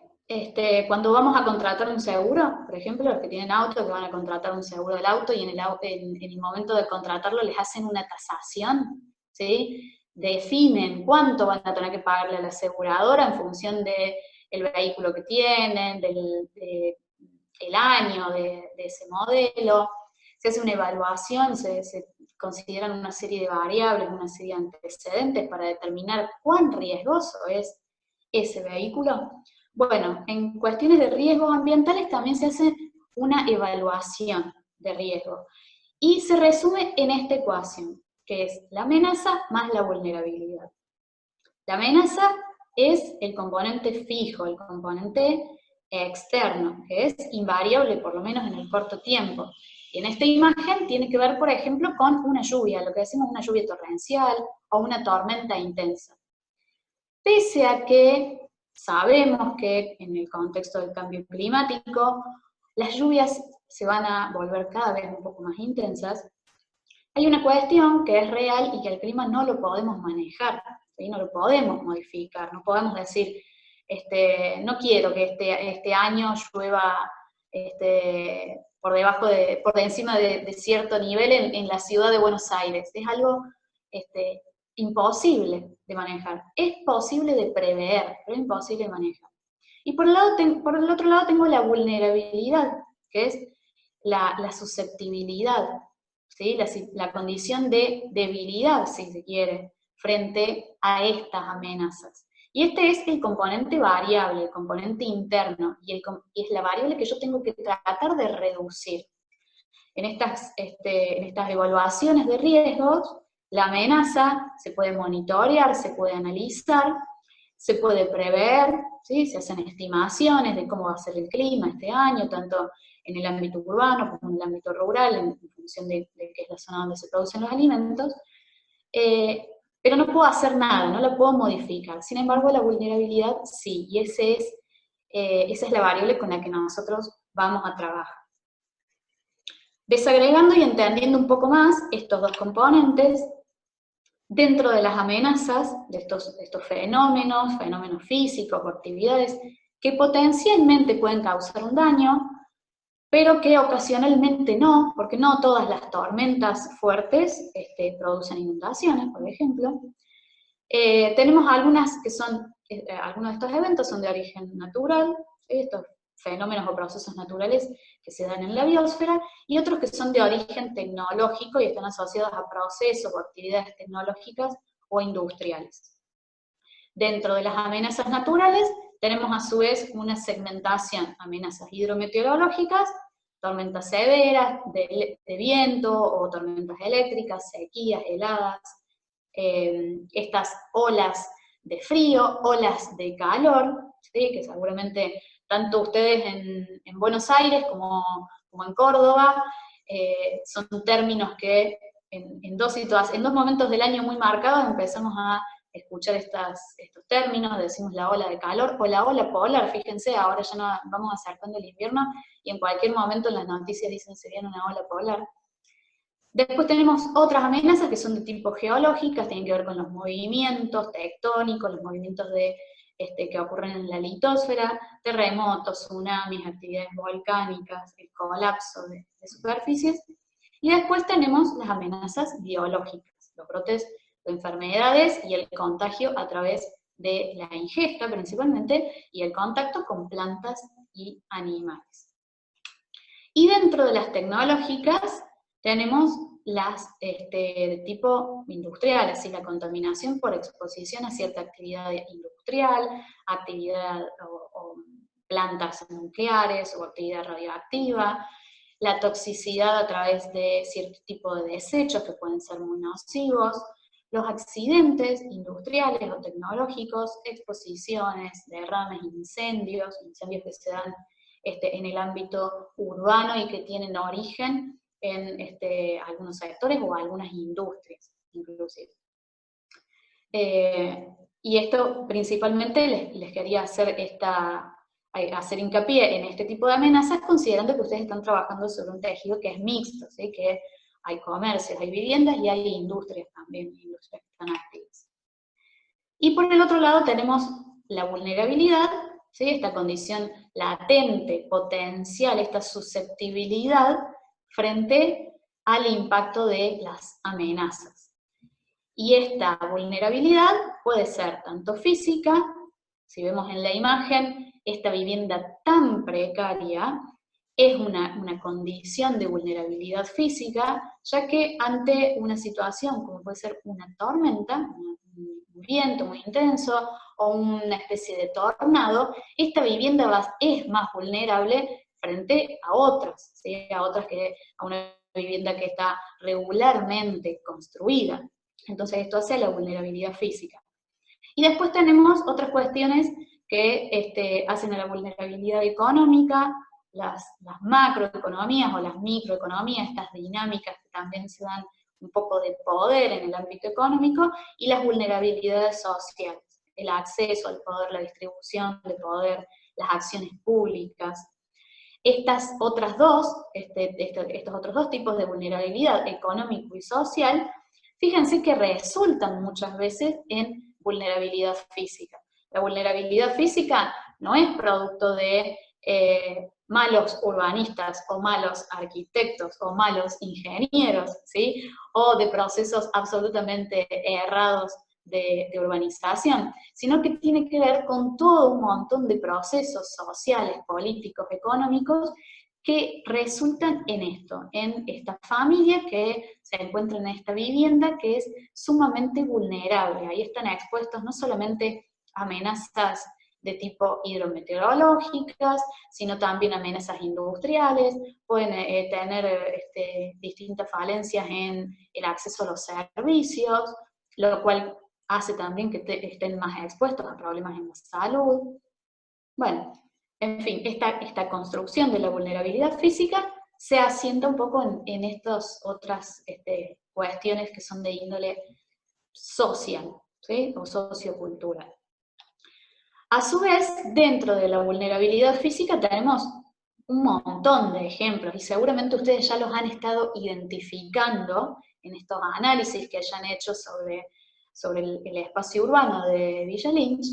cuando vamos a contratar un seguro, por ejemplo, los que tienen auto, que van a contratar un seguro del auto, y en el momento de contratarlo les hacen una tasación, ¿sí? Definen cuánto van a tener que pagarle a la aseguradora en función del vehículo que tienen, del año de ese modelo. Se hace una evaluación, se consideran una serie de variables, una serie de antecedentes para determinar cuán riesgoso es ese vehículo. Bueno, en cuestiones de riesgos ambientales también se hace una evaluación de riesgo. Y se resume en esta ecuación, que es la amenaza más la vulnerabilidad. La amenaza es el componente fijo, el componente externo, que es invariable, por lo menos en el corto tiempo. Y en esta imagen tiene que ver, por ejemplo, con una lluvia, lo que decimos una lluvia torrencial o una tormenta intensa. Pese a que sabemos que en el contexto del cambio climático las lluvias se van a volver cada vez un poco más intensas, hay una cuestión que es real y que el clima no lo podemos manejar, ¿sí? No lo podemos modificar, no podemos decir, no quiero que este año llueva por encima de cierto nivel en la ciudad de Buenos Aires. Es algo imposible de manejar. Es posible de prever, pero imposible de manejar. Y por el otro lado tengo la vulnerabilidad, que es la susceptibilidad, ¿sí? La condición de debilidad, si se quiere, frente a estas amenazas. Y este es el componente variable, el componente interno, y es la variable que yo tengo que tratar de reducir. En estas evaluaciones de riesgos, la amenaza se puede monitorear, se puede analizar, se puede prever, ¿sí? Se hacen estimaciones de cómo va a ser el clima este año, tanto en el ámbito urbano como en el ámbito rural, en función de qué es la zona donde se producen los alimentos, pero no puedo hacer nada, no la puedo modificar. Sin embargo, la vulnerabilidad sí, y esa es la variable con la que nosotros vamos a trabajar. Desagregando y entendiendo un poco más estos dos componentes, dentro de las amenazas, de estos fenómenos físicos o actividades que potencialmente pueden causar un daño, pero que ocasionalmente no, porque no todas las tormentas fuertes producen inundaciones, por ejemplo. Tenemos algunos de estos eventos son de origen natural, ¿sí? Estos fenómenos o procesos naturales que se dan en la biosfera, y otros que son de origen tecnológico y están asociados a procesos o actividades tecnológicas o industriales. Dentro de las amenazas naturales tenemos a su vez una segmentación: amenazas hidrometeorológicas, tormentas severas de viento o tormentas eléctricas, sequías, heladas, estas olas de frío, olas de calor, ¿sí? Que seguramente tanto ustedes en Buenos Aires como en Córdoba son términos que en dos momentos del año muy marcados empezamos a escuchar estos términos, decimos la ola de calor o la ola polar. Fíjense, ahora ya no vamos acercando el invierno y en cualquier momento en las noticias dicen se viene una ola polar. Después tenemos otras amenazas que son de tipo geológicas, tienen que ver con los movimientos tectónicos, los movimientos que ocurren en la litosfera, terremotos, tsunamis, actividades volcánicas, el colapso de superficies. Y después tenemos las amenazas biológicas, los brotes de enfermedades y el contagio a través de la ingesta principalmente, y el contacto con plantas y animales. Y dentro de las tecnológicas tenemos las de tipo industrial, es decir, la contaminación por exposición a cierta actividad industrial, actividad o plantas nucleares o actividad radioactiva, la toxicidad a través de cierto tipo de desechos que pueden ser muy nocivos, los accidentes industriales o tecnológicos, exposiciones, derrames, incendios que se dan en el ámbito urbano y que tienen origen en algunos sectores o algunas industrias, inclusive. Y esto principalmente les quería hacer hincapié en este tipo de amenazas, considerando que ustedes están trabajando sobre un tejido que es mixto, ¿sí? Que hay comercios, hay viviendas y hay industrias también, industrias que están activas. Y por el otro lado tenemos la vulnerabilidad, ¿sí? Esta condición latente, potencial, esta susceptibilidad frente al impacto de las amenazas. Y esta vulnerabilidad puede ser tanto física, si vemos en la imagen, esta vivienda tan precaria es una condición de vulnerabilidad física, ya que ante una situación como puede ser una tormenta, un viento muy intenso o una especie de tornado, esta vivienda es más vulnerable frente a otras, ¿sí? A una vivienda que está regularmente construida. Entonces esto hace la vulnerabilidad física. Y después tenemos otras cuestiones que hacen a la vulnerabilidad económica, las macroeconomías o las microeconomías, estas dinámicas que también se dan un poco de poder en el ámbito económico, y las vulnerabilidades sociales, el acceso al poder, la distribución de poder, las acciones públicas. Estas otras estos otros dos tipos de vulnerabilidad, económico y social, fíjense que resultan muchas veces en vulnerabilidad física. La vulnerabilidad física no es producto de malos urbanistas o malos arquitectos o malos ingenieros, ¿sí? O de procesos absolutamente errados de urbanización, sino que tiene que ver con todo un montón de procesos sociales, políticos, económicos, que resultan en esto, en esta familia que se encuentra en esta vivienda que es sumamente vulnerable. Ahí están expuestos no solamente amenazas de tipo hidrometeorológicas, sino también amenazas industriales, pueden tener distintas falencias en el acceso a los servicios, lo cual hace también que estén más expuestos a problemas en la salud. Bueno, en fin, esta construcción de la vulnerabilidad física se asienta un poco en estas otras cuestiones que son de índole social, ¿sí? O sociocultural. A su vez, dentro de la vulnerabilidad física tenemos un montón de ejemplos, y seguramente ustedes ya los han estado identificando en estos análisis que hayan hecho sobre el espacio urbano de Villa Lynch,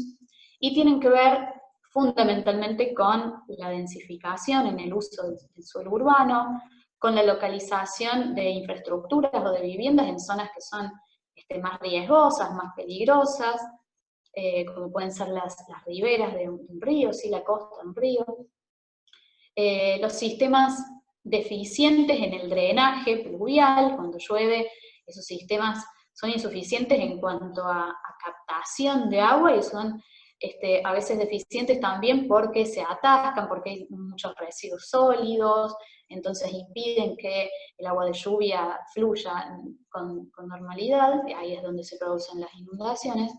y tienen que ver fundamentalmente con la densificación en el uso del suelo urbano, con la localización de infraestructuras o de viviendas en zonas que son más riesgosas, más peligrosas, como pueden ser las riberas de un río, sí, la costa de un río. Los sistemas deficientes en el drenaje pluvial, cuando llueve, esos sistemas son insuficientes en cuanto a captación de agua y son a veces deficientes también porque se atascan, porque hay muchos residuos sólidos, entonces impiden que el agua de lluvia fluya con normalidad, ahí es donde se producen las inundaciones.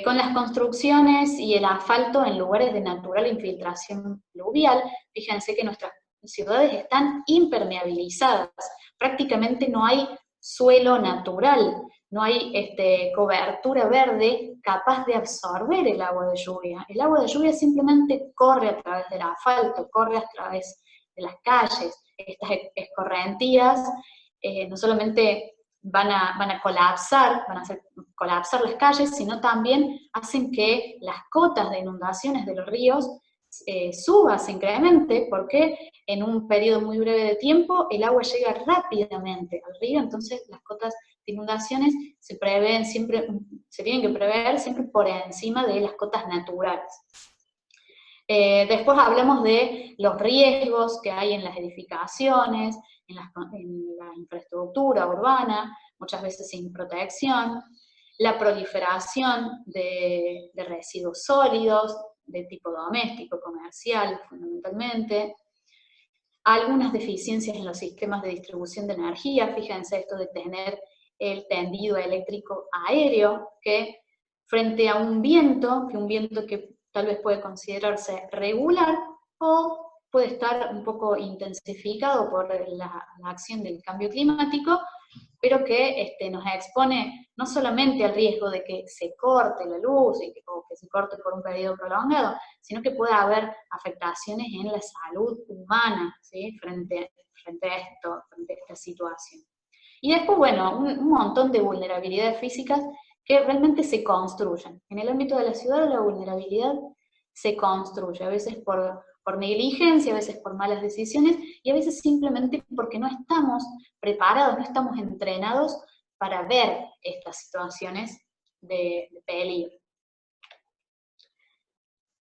Con las construcciones y el asfalto en lugares de natural infiltración pluvial, fíjense que nuestras ciudades están impermeabilizadas, prácticamente no hay suelo natural, no hay cobertura verde capaz de absorber el agua de lluvia. El agua de lluvia simplemente corre a través del asfalto, corre a través de las calles. Estas escorrentías no solamente van a colapsar, van a hacer colapsar las calles, sino también hacen que las cotas de inundaciones de los ríos suba, se incremente, porque en un periodo muy breve de tiempo el agua llega rápidamente al río, entonces las cotas de inundaciones se tienen que prever siempre por encima de las cotas naturales. Después hablamos de los riesgos que hay en las edificaciones, en la infraestructura urbana, muchas veces sin protección, la proliferación de residuos sólidos, de tipo doméstico, comercial, fundamentalmente, algunas deficiencias en los sistemas de distribución de energía, fíjense esto de tener el tendido eléctrico aéreo, que frente a un viento que tal vez puede considerarse regular, o puede estar un poco intensificado por la acción del cambio climático, pero que nos expone no solamente al riesgo de que se corte la luz o que se corte por un periodo prolongado, sino que puede haber afectaciones en la salud humana, ¿sí? frente a esta situación. Y después, bueno, un montón de vulnerabilidades físicas que realmente se construyen. En el ámbito de la ciudad la vulnerabilidad se construye, a veces por negligencia, a veces por malas decisiones, y a veces simplemente porque no estamos preparados, no estamos entrenados para ver estas situaciones de peligro.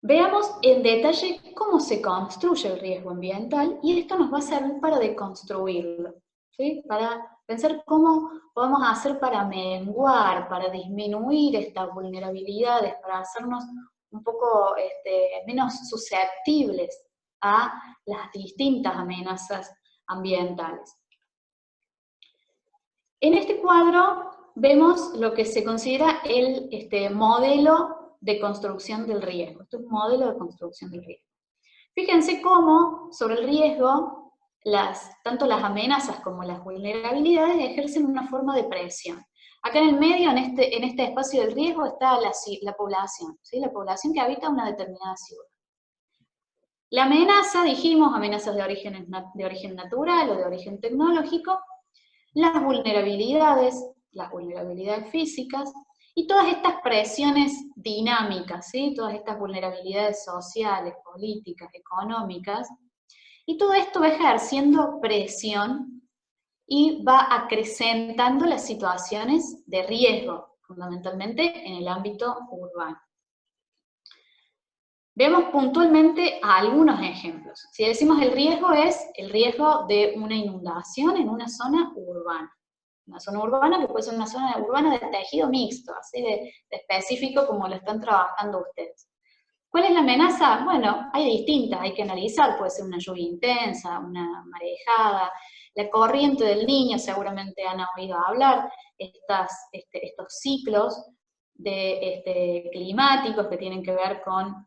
Veamos en detalle cómo se construye el riesgo ambiental, y esto nos va a servir para deconstruirlo, ¿sí? Para pensar cómo podemos hacer para menguar, para disminuir estas vulnerabilidades, para hacernos un poco menos susceptibles a las distintas amenazas ambientales. En este cuadro vemos lo que se considera el modelo de construcción del riesgo. Esto es un modelo de construcción del riesgo. Fíjense cómo sobre el riesgo, tanto las amenazas como las vulnerabilidades ejercen una forma de presión. Acá en el medio, en este espacio del riesgo, está la población, ¿sí? La población que habita una determinada ciudad. La amenaza, dijimos, amenazas de origen natural o de origen tecnológico, las vulnerabilidades físicas, y todas estas presiones dinámicas, ¿sí? Todas estas vulnerabilidades sociales, políticas, económicas, y todo esto va ejerciendo presión y va acrecentando las situaciones de riesgo, fundamentalmente en el ámbito urbano. Vemos puntualmente algunos ejemplos. Si decimos el riesgo es el riesgo de una inundación en una zona urbana. Una zona urbana que puede ser una zona urbana de tejido mixto, así de específico como lo están trabajando ustedes. ¿Cuál es la amenaza? Bueno, hay distintas, hay que analizar, puede ser una lluvia intensa, una marejada, la corriente del Niño, seguramente han oído hablar, estos ciclos climáticos que tienen que ver con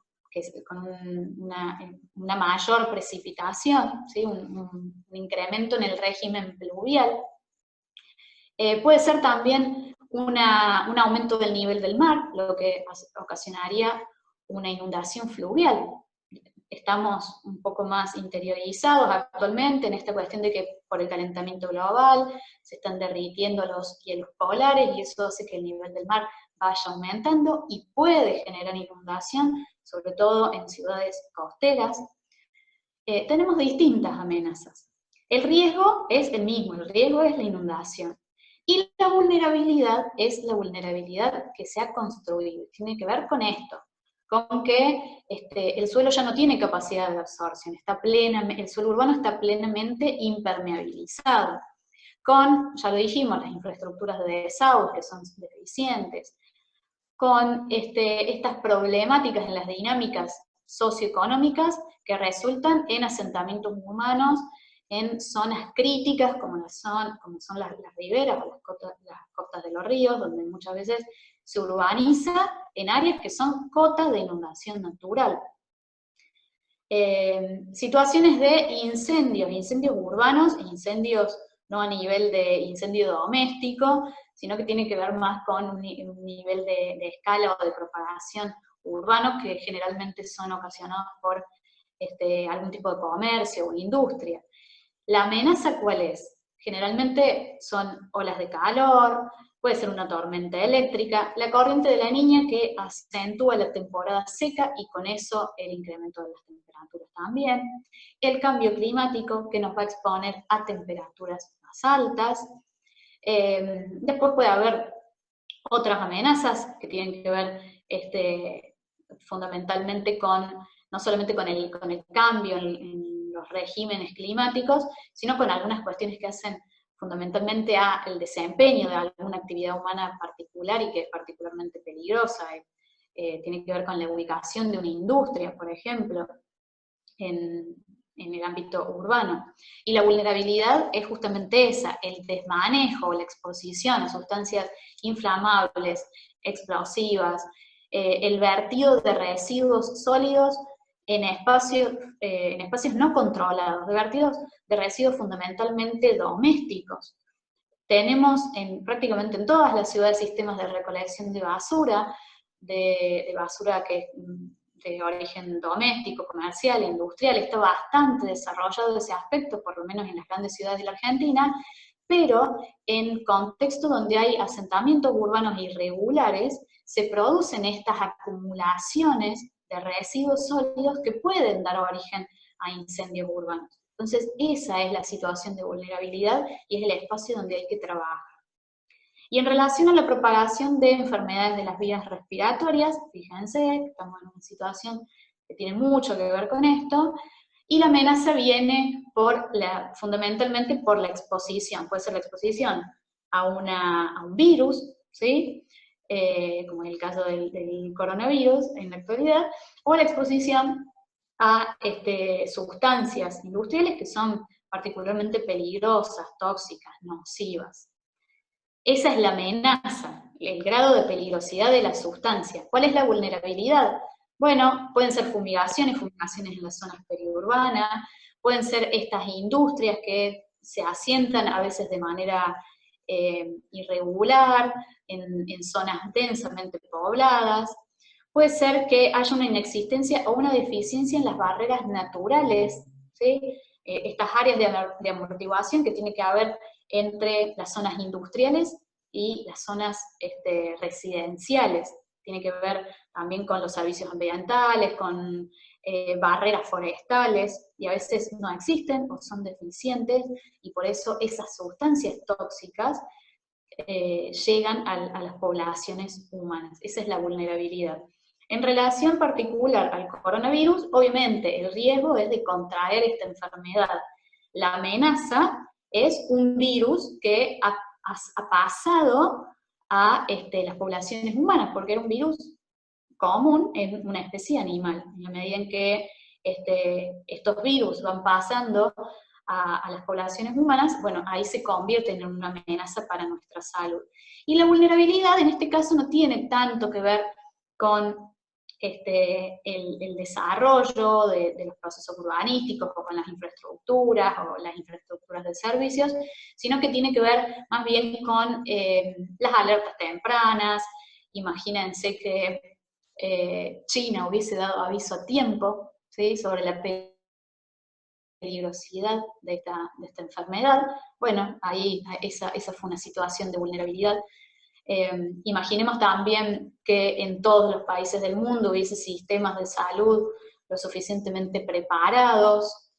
una mayor precipitación, ¿sí? un incremento en el régimen pluvial. Puede ser también un aumento del nivel del mar, lo que ocasionaría una inundación fluvial. Estamos un poco más interiorizados actualmente en esta cuestión de que por el calentamiento global se están derritiendo los hielos polares y eso hace que el nivel del mar vaya aumentando y puede generar inundación, sobre todo en ciudades costeras. Tenemos distintas amenazas. El riesgo es el mismo, el riesgo es la inundación. Y la vulnerabilidad es la vulnerabilidad que se ha construido, tiene que ver con esto, con que el suelo ya no tiene capacidad de absorción, el suelo urbano está plenamente impermeabilizado, con, ya lo dijimos, las infraestructuras de desagüe que son deficientes, con estas problemáticas en las dinámicas socioeconómicas que resultan en asentamientos humanos en zonas críticas como son las riberas o las costas de los ríos, donde muchas veces se urbaniza en áreas que son cotas de inundación natural. Situaciones de incendios urbanos, incendios no a nivel de incendio doméstico, sino que tiene que ver más con un nivel de escala o de propagación urbano que generalmente son ocasionados por algún tipo de comercio o industria. ¿La amenaza cuál es? Generalmente son olas de calor, puede ser una tormenta eléctrica, la corriente de la Niña que acentúa la temporada seca y con eso el incremento de las temperaturas también, el cambio climático que nos va a exponer a temperaturas más altas, después puede haber otras amenazas que tienen que ver fundamentalmente con no solamente con el cambio en los regímenes climáticos, sino con algunas cuestiones que hacen fundamentalmente al desempeño de alguna actividad humana particular y que es particularmente peligrosa. Tiene que ver con la ubicación de una industria, por ejemplo, en el ámbito urbano. Y la vulnerabilidad es justamente esa, el desmanejo, la exposición a sustancias inflamables, explosivas, el vertido de residuos sólidos en espacios no controlados, de vertidos de residuos fundamentalmente domésticos. Tenemos prácticamente en todas las ciudades sistemas de recolección de basura que es de origen doméstico, comercial, industrial. Está bastante desarrollado ese aspecto, por lo menos en las grandes ciudades de la Argentina, pero en contextos donde hay asentamientos urbanos irregulares, se producen estas acumulaciones de residuos sólidos que pueden dar origen a incendios urbanos. Entonces, esa es la situación de vulnerabilidad y es el espacio donde hay que trabajar. Y en relación a la propagación de enfermedades de las vías respiratorias, fíjense, estamos en una situación que tiene mucho que ver con esto, y la amenaza viene fundamentalmente por la exposición. Puede ser la exposición a un virus, ¿sí? Como es el caso del coronavirus en la actualidad, o la exposición a sustancias industriales que son particularmente peligrosas, tóxicas, nocivas. Esa es la amenaza, el grado de peligrosidad de la sustancia. ¿Cuál es la vulnerabilidad? Bueno, pueden ser fumigaciones en las zonas periurbanas, pueden ser estas industrias que se asientan a veces de manera irregular, en zonas densamente pobladas. Puede ser que haya una inexistencia o una deficiencia en las barreras naturales, ¿sí? Estas áreas de amortiguación que tiene que haber entre las zonas industriales y las zonas residenciales. Tiene que ver también con los servicios ambientales, con barreras forestales, y a veces no existen o son deficientes, y por eso esas sustancias tóxicas llegan a las poblaciones humanas. Esa es la vulnerabilidad. En relación particular al coronavirus, obviamente el riesgo es de contraer esta enfermedad. La amenaza es un virus que ha pasado a las poblaciones humanas, porque era un virus común en una especie animal. En la medida en que estos virus van pasando a las poblaciones humanas, bueno, ahí se convierten en una amenaza para nuestra salud. Y la vulnerabilidad en este caso no tiene tanto que ver con el desarrollo de los procesos urbanísticos o con las infraestructuras o las infraestructuras de servicios, sino que tiene que ver más bien con las alertas tempranas. Imagínense que China hubiese dado aviso a tiempo, ¿sí?, sobre la peligrosidad de esta enfermedad. Bueno, ahí esa fue una situación de vulnerabilidad. Imaginemos también que en todos los países del mundo hubiese sistemas de salud lo suficientemente preparados.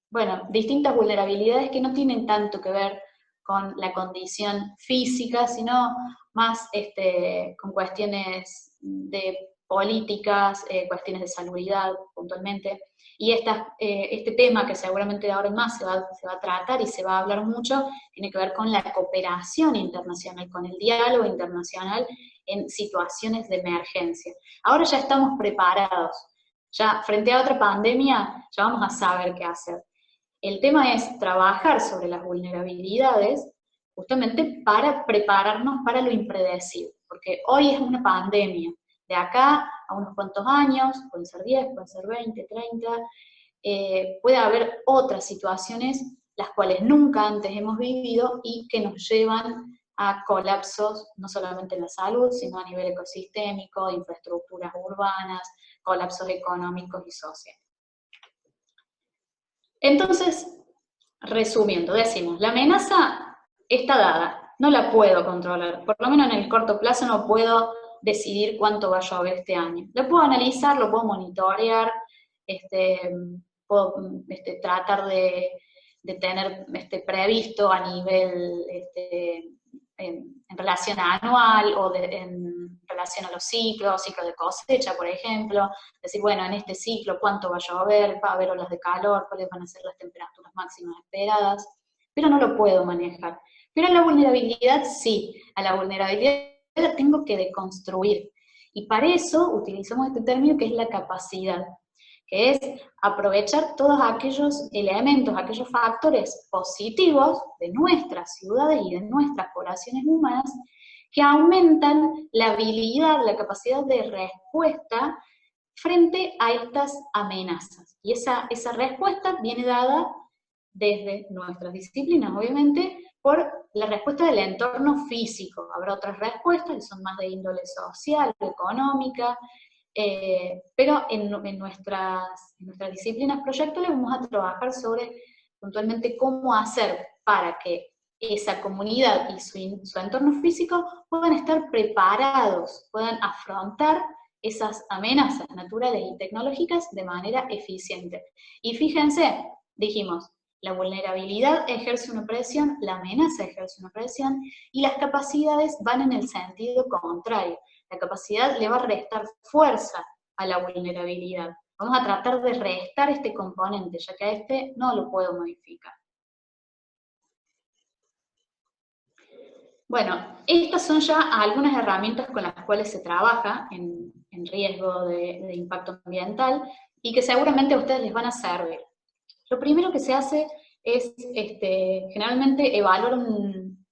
Bueno, distintas vulnerabilidades que no tienen tanto que ver con la condición física, sino más con cuestiones de políticas, cuestiones de salubridad puntualmente. Y este tema, que seguramente de ahora en más se va a tratar y se va a hablar mucho, tiene que ver con la cooperación internacional, con el diálogo internacional en situaciones de emergencia. Ahora ya estamos preparados, ya frente a otra pandemia ya vamos a saber qué hacer. El tema es trabajar sobre las vulnerabilidades justamente para prepararnos para lo impredecible, porque hoy es una pandemia. De acá a unos cuantos años, pueden ser 10, pueden ser 20, 30, puede haber otras situaciones las cuales nunca antes hemos vivido y que nos llevan a colapsos, no solamente en la salud, sino a nivel ecosistémico, de infraestructuras urbanas, colapsos económicos y sociales. Entonces, resumiendo, decimos, la amenaza está dada, no la puedo controlar, por lo menos en el corto plazo no puedo decidir cuánto va a llover este año. Lo puedo analizar, lo puedo monitorear, puedo tratar de tener previsto a nivel en relación anual o en relación a los ciclos de cosecha, por ejemplo, decir, bueno, en este ciclo cuánto va a llover, va a haber olas de calor, cuáles van a ser las temperaturas máximas esperadas, pero no lo puedo manejar. Pero a la vulnerabilidad sí, a la vulnerabilidad la tengo que deconstruir. Y para eso utilizamos este término que es la capacidad, que es aprovechar todos aquellos elementos, aquellos factores positivos de nuestras ciudades y de nuestras poblaciones humanas que aumentan la habilidad, la capacidad de respuesta frente a estas amenazas. Y esa respuesta viene dada desde nuestras disciplinas, obviamente, por la respuesta del entorno físico. Habrá otras respuestas que son más de índole social, económica, pero en nuestras disciplinas proyectuales vamos a trabajar sobre puntualmente cómo hacer para que esa comunidad y su entorno físico puedan estar preparados, puedan afrontar esas amenazas naturales y tecnológicas de manera eficiente. Y fíjense, dijimos, la vulnerabilidad ejerce una presión, la amenaza ejerce una presión, y las capacidades van en el sentido contrario. La capacidad le va a restar fuerza a la vulnerabilidad. Vamos a tratar de restar este componente, ya que a este no lo puedo modificar. Bueno, estas son ya algunas herramientas con las cuales se trabaja en riesgo de impacto ambiental y que seguramente a ustedes les van a servir. Lo primero que se hace es generalmente evaluar un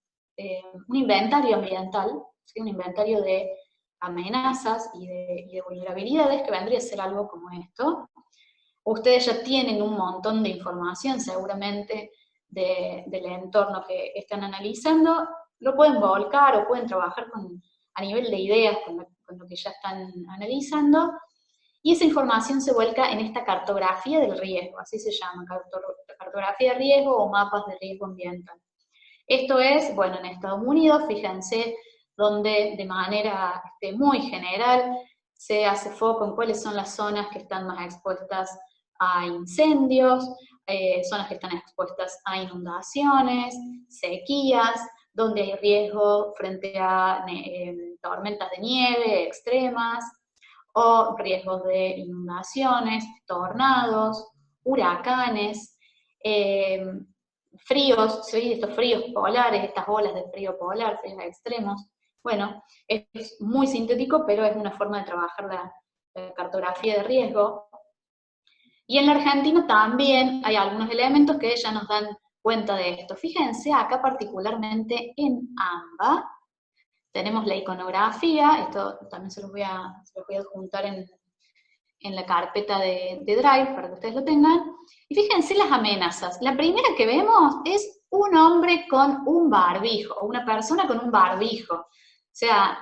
inventario ambiental, ¿sí? Un inventario de amenazas y de vulnerabilidades, que vendría a ser algo como esto. Ustedes ya tienen un montón de información seguramente del entorno que están analizando, lo pueden volcar o pueden trabajar a nivel de ideas con lo que ya están analizando, y esa información se vuelca en esta cartografía del riesgo, así se llama, cartografía de riesgo o mapas de riesgo ambiental. Esto es, bueno, en Estados Unidos, fíjense, donde de manera muy general se hace foco en cuáles son las zonas que están más expuestas a incendios, zonas que están expuestas a inundaciones, sequías, donde hay riesgo frente a tormentas de nieve extremas, o riesgos de inundaciones, tornados, huracanes, fríos, ¿sí? Estos fríos polares, estas olas de frío polar, fríos extremos. Bueno, es muy sintético, pero es una forma de trabajar la cartografía de riesgo. Y en la Argentina también hay algunos elementos que ya nos dan cuenta de esto. Fíjense acá particularmente en AMBA, tenemos la iconografía, esto también se los voy a adjuntar en la carpeta de Drive para que ustedes lo tengan. Y fíjense las amenazas. La primera que vemos es un hombre con un barbijo, o una persona con un barbijo. O sea,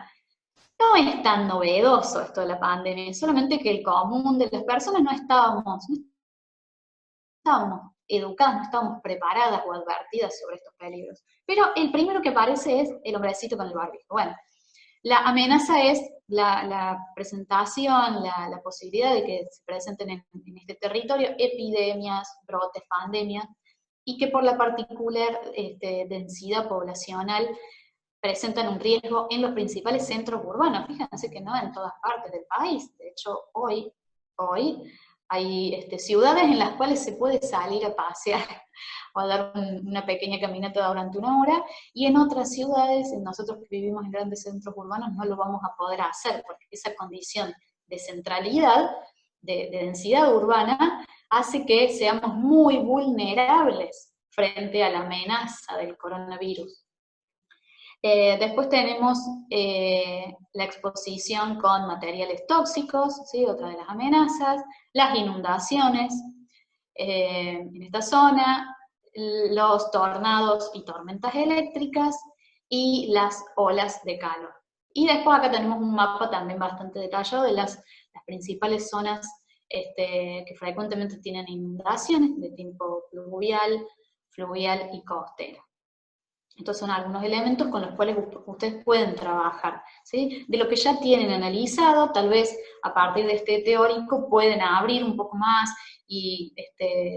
no es tan novedoso esto de la pandemia, solamente que el común de las personas no estábamos educadas, no estábamos preparadas o advertidas sobre estos peligros. Pero el primero que aparece es el hombrecito con el barbijo. Bueno, la amenaza es la presentación, la posibilidad de que se presenten en este territorio epidemias, brotes, pandemias, y que por la particular densidad poblacional presentan un riesgo en los principales centros urbanos. Fíjense que no en todas partes del país. De hecho, hoy hay ciudades en las cuales se puede salir a pasear o a dar una pequeña caminata durante una hora, y en otras ciudades, nosotros que vivimos en grandes centros urbanos, no lo vamos a poder hacer, porque esa condición de centralidad, de densidad urbana, hace que seamos muy vulnerables frente a la amenaza del coronavirus. Después tenemos la exposición con materiales tóxicos, ¿sí? Otra de las amenazas, las inundaciones en esta zona, los tornados y tormentas eléctricas, y las olas de calor. Y después acá tenemos un mapa también bastante detallado de las principales zonas que frecuentemente tienen inundaciones de tipo fluvial y costero. Estos son algunos elementos con los cuales ustedes pueden trabajar, ¿sí? De lo que ya tienen analizado, tal vez a partir de este teórico pueden abrir un poco más y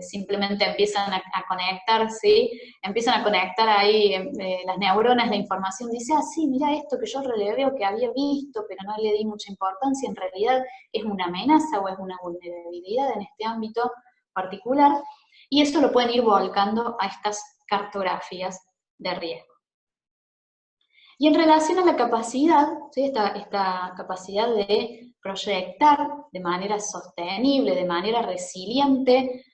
simplemente empiezan a conectar, ¿sí? Empiezan a conectar ahí las neuronas, la información, dice, ah, sí, mira esto que yo releveo que había visto, pero no le di mucha importancia, en realidad es una amenaza o es una vulnerabilidad en este ámbito particular, y eso lo pueden ir volcando a estas cartografías de riesgo. Y en relación a la capacidad, ¿sí? esta capacidad de proyectar de manera sostenible, de manera resiliente,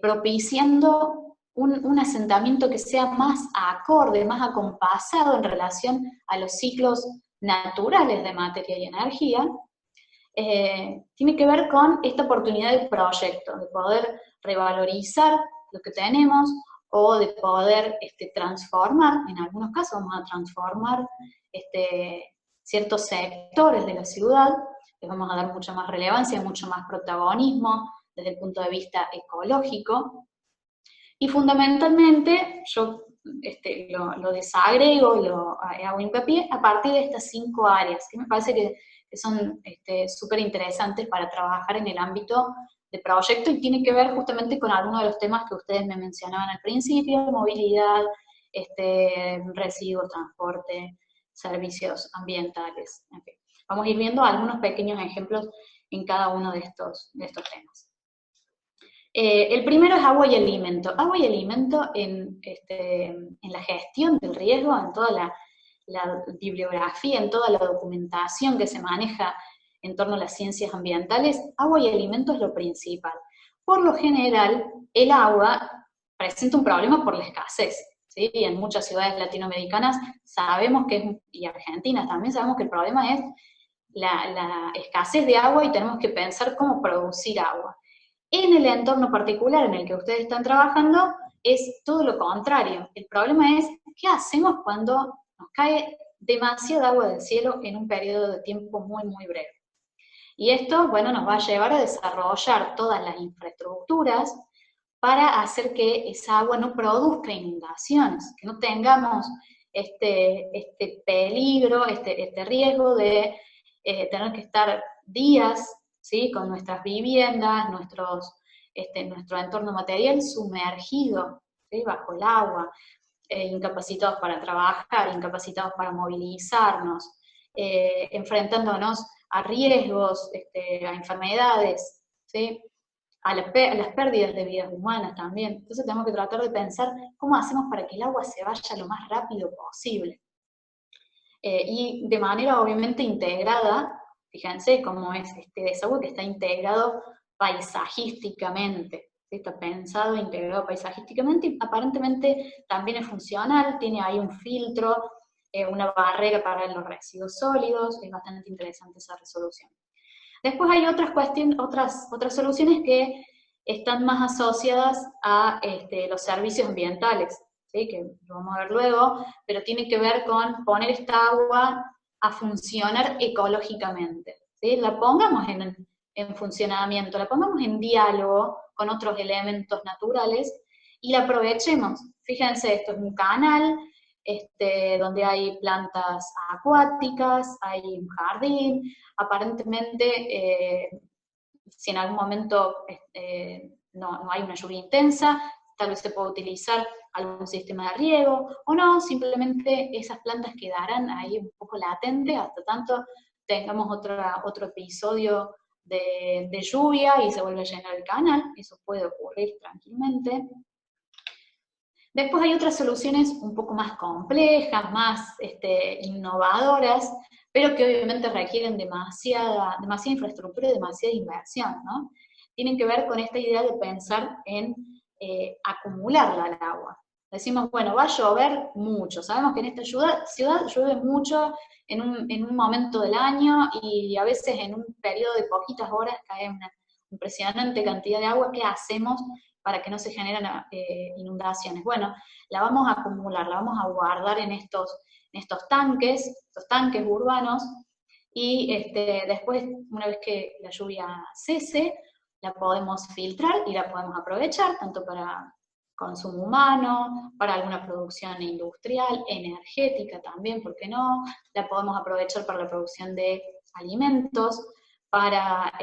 propiciando un asentamiento que sea más acorde, más acompasado en relación a los ciclos naturales de materia y energía, tiene que ver con esta oportunidad de proyecto, de poder revalorizar lo que tenemos o de poder transformar, en algunos casos vamos a transformar ciertos sectores de la ciudad, les vamos a dar mucha más relevancia, mucho más protagonismo desde el punto de vista ecológico, y fundamentalmente yo lo desagrego, lo hago hincapié a partir de estas 5 áreas, que me parece que son súper interesantes para trabajar en el ámbito de proyecto y tiene que ver justamente con algunos de los temas que ustedes me mencionaban al principio, movilidad, residuos, transporte, servicios ambientales, en fin. Vamos a ir viendo algunos pequeños ejemplos en cada uno de estos temas. El primero es agua y alimento. Agua y alimento en la gestión del riesgo, en toda la bibliografía, en toda la documentación que se maneja en torno a las ciencias ambientales, agua y alimento es lo principal. Por lo general, el agua presenta un problema por la escasez, ¿sí? Y en muchas ciudades latinoamericanas sabemos que, y argentinas también sabemos que el problema es la escasez de agua y tenemos que pensar cómo producir agua. En el entorno particular en el que ustedes están trabajando es todo lo contrario. El problema es, ¿qué hacemos cuando nos cae demasiada agua del cielo en un periodo de tiempo muy, muy breve? Y esto, bueno, nos va a llevar a desarrollar todas las infraestructuras para hacer que esa agua no produzca inundaciones, que no tengamos este peligro, este riesgo de tener que estar días, ¿sí? Con nuestras viviendas, nuestro entorno material sumergido, ¿sí? Bajo el agua, incapacitados para trabajar, incapacitados para movilizarnos, enfrentándonos a riesgos, a enfermedades, ¿sí? A las pérdidas de vidas humanas también. Entonces tenemos que tratar de pensar cómo hacemos para que el agua se vaya lo más rápido posible. Y de manera obviamente integrada, fíjense cómo es este desagüe que está integrado paisajísticamente, ¿sí? Está pensado, integrado paisajísticamente y aparentemente también es funcional, tiene ahí un filtro, una barrera para los residuos sólidos, es bastante interesante esa resolución. Después hay otras soluciones que están más asociadas a los servicios ambientales, ¿sí? Que lo vamos a ver luego, pero tiene que ver con poner esta agua a funcionar ecológicamente, ¿sí? La pongamos en funcionamiento, la pongamos en diálogo con otros elementos naturales y la aprovechemos. Fíjense, esto es un canal donde hay plantas acuáticas, hay un jardín, aparentemente si en algún momento no hay una lluvia intensa, tal vez se puede utilizar algún sistema de riego, o no, simplemente esas plantas quedarán ahí un poco latentes hasta tanto tengamos otro episodio de lluvia y se vuelve a llenar el canal, eso puede ocurrir tranquilamente. Después hay otras soluciones un poco más complejas, más innovadoras, pero que obviamente requieren demasiada infraestructura y demasiada inversión, ¿no? Tienen que ver con esta idea de pensar en acumularla al agua. Decimos, bueno, va a llover mucho, sabemos que en esta ciudad llueve mucho en un momento del año y a veces en un periodo de poquitas horas cae una impresionante cantidad de agua. ¿Qué hacemos para que no se generen inundaciones? Bueno, la vamos a acumular, la vamos a guardar en estos tanques urbanos, y después, una vez que la lluvia cese, la podemos filtrar y la podemos aprovechar, tanto para consumo humano, para alguna producción industrial, energética también, ¿por qué no? La podemos aprovechar para la producción de alimentos, para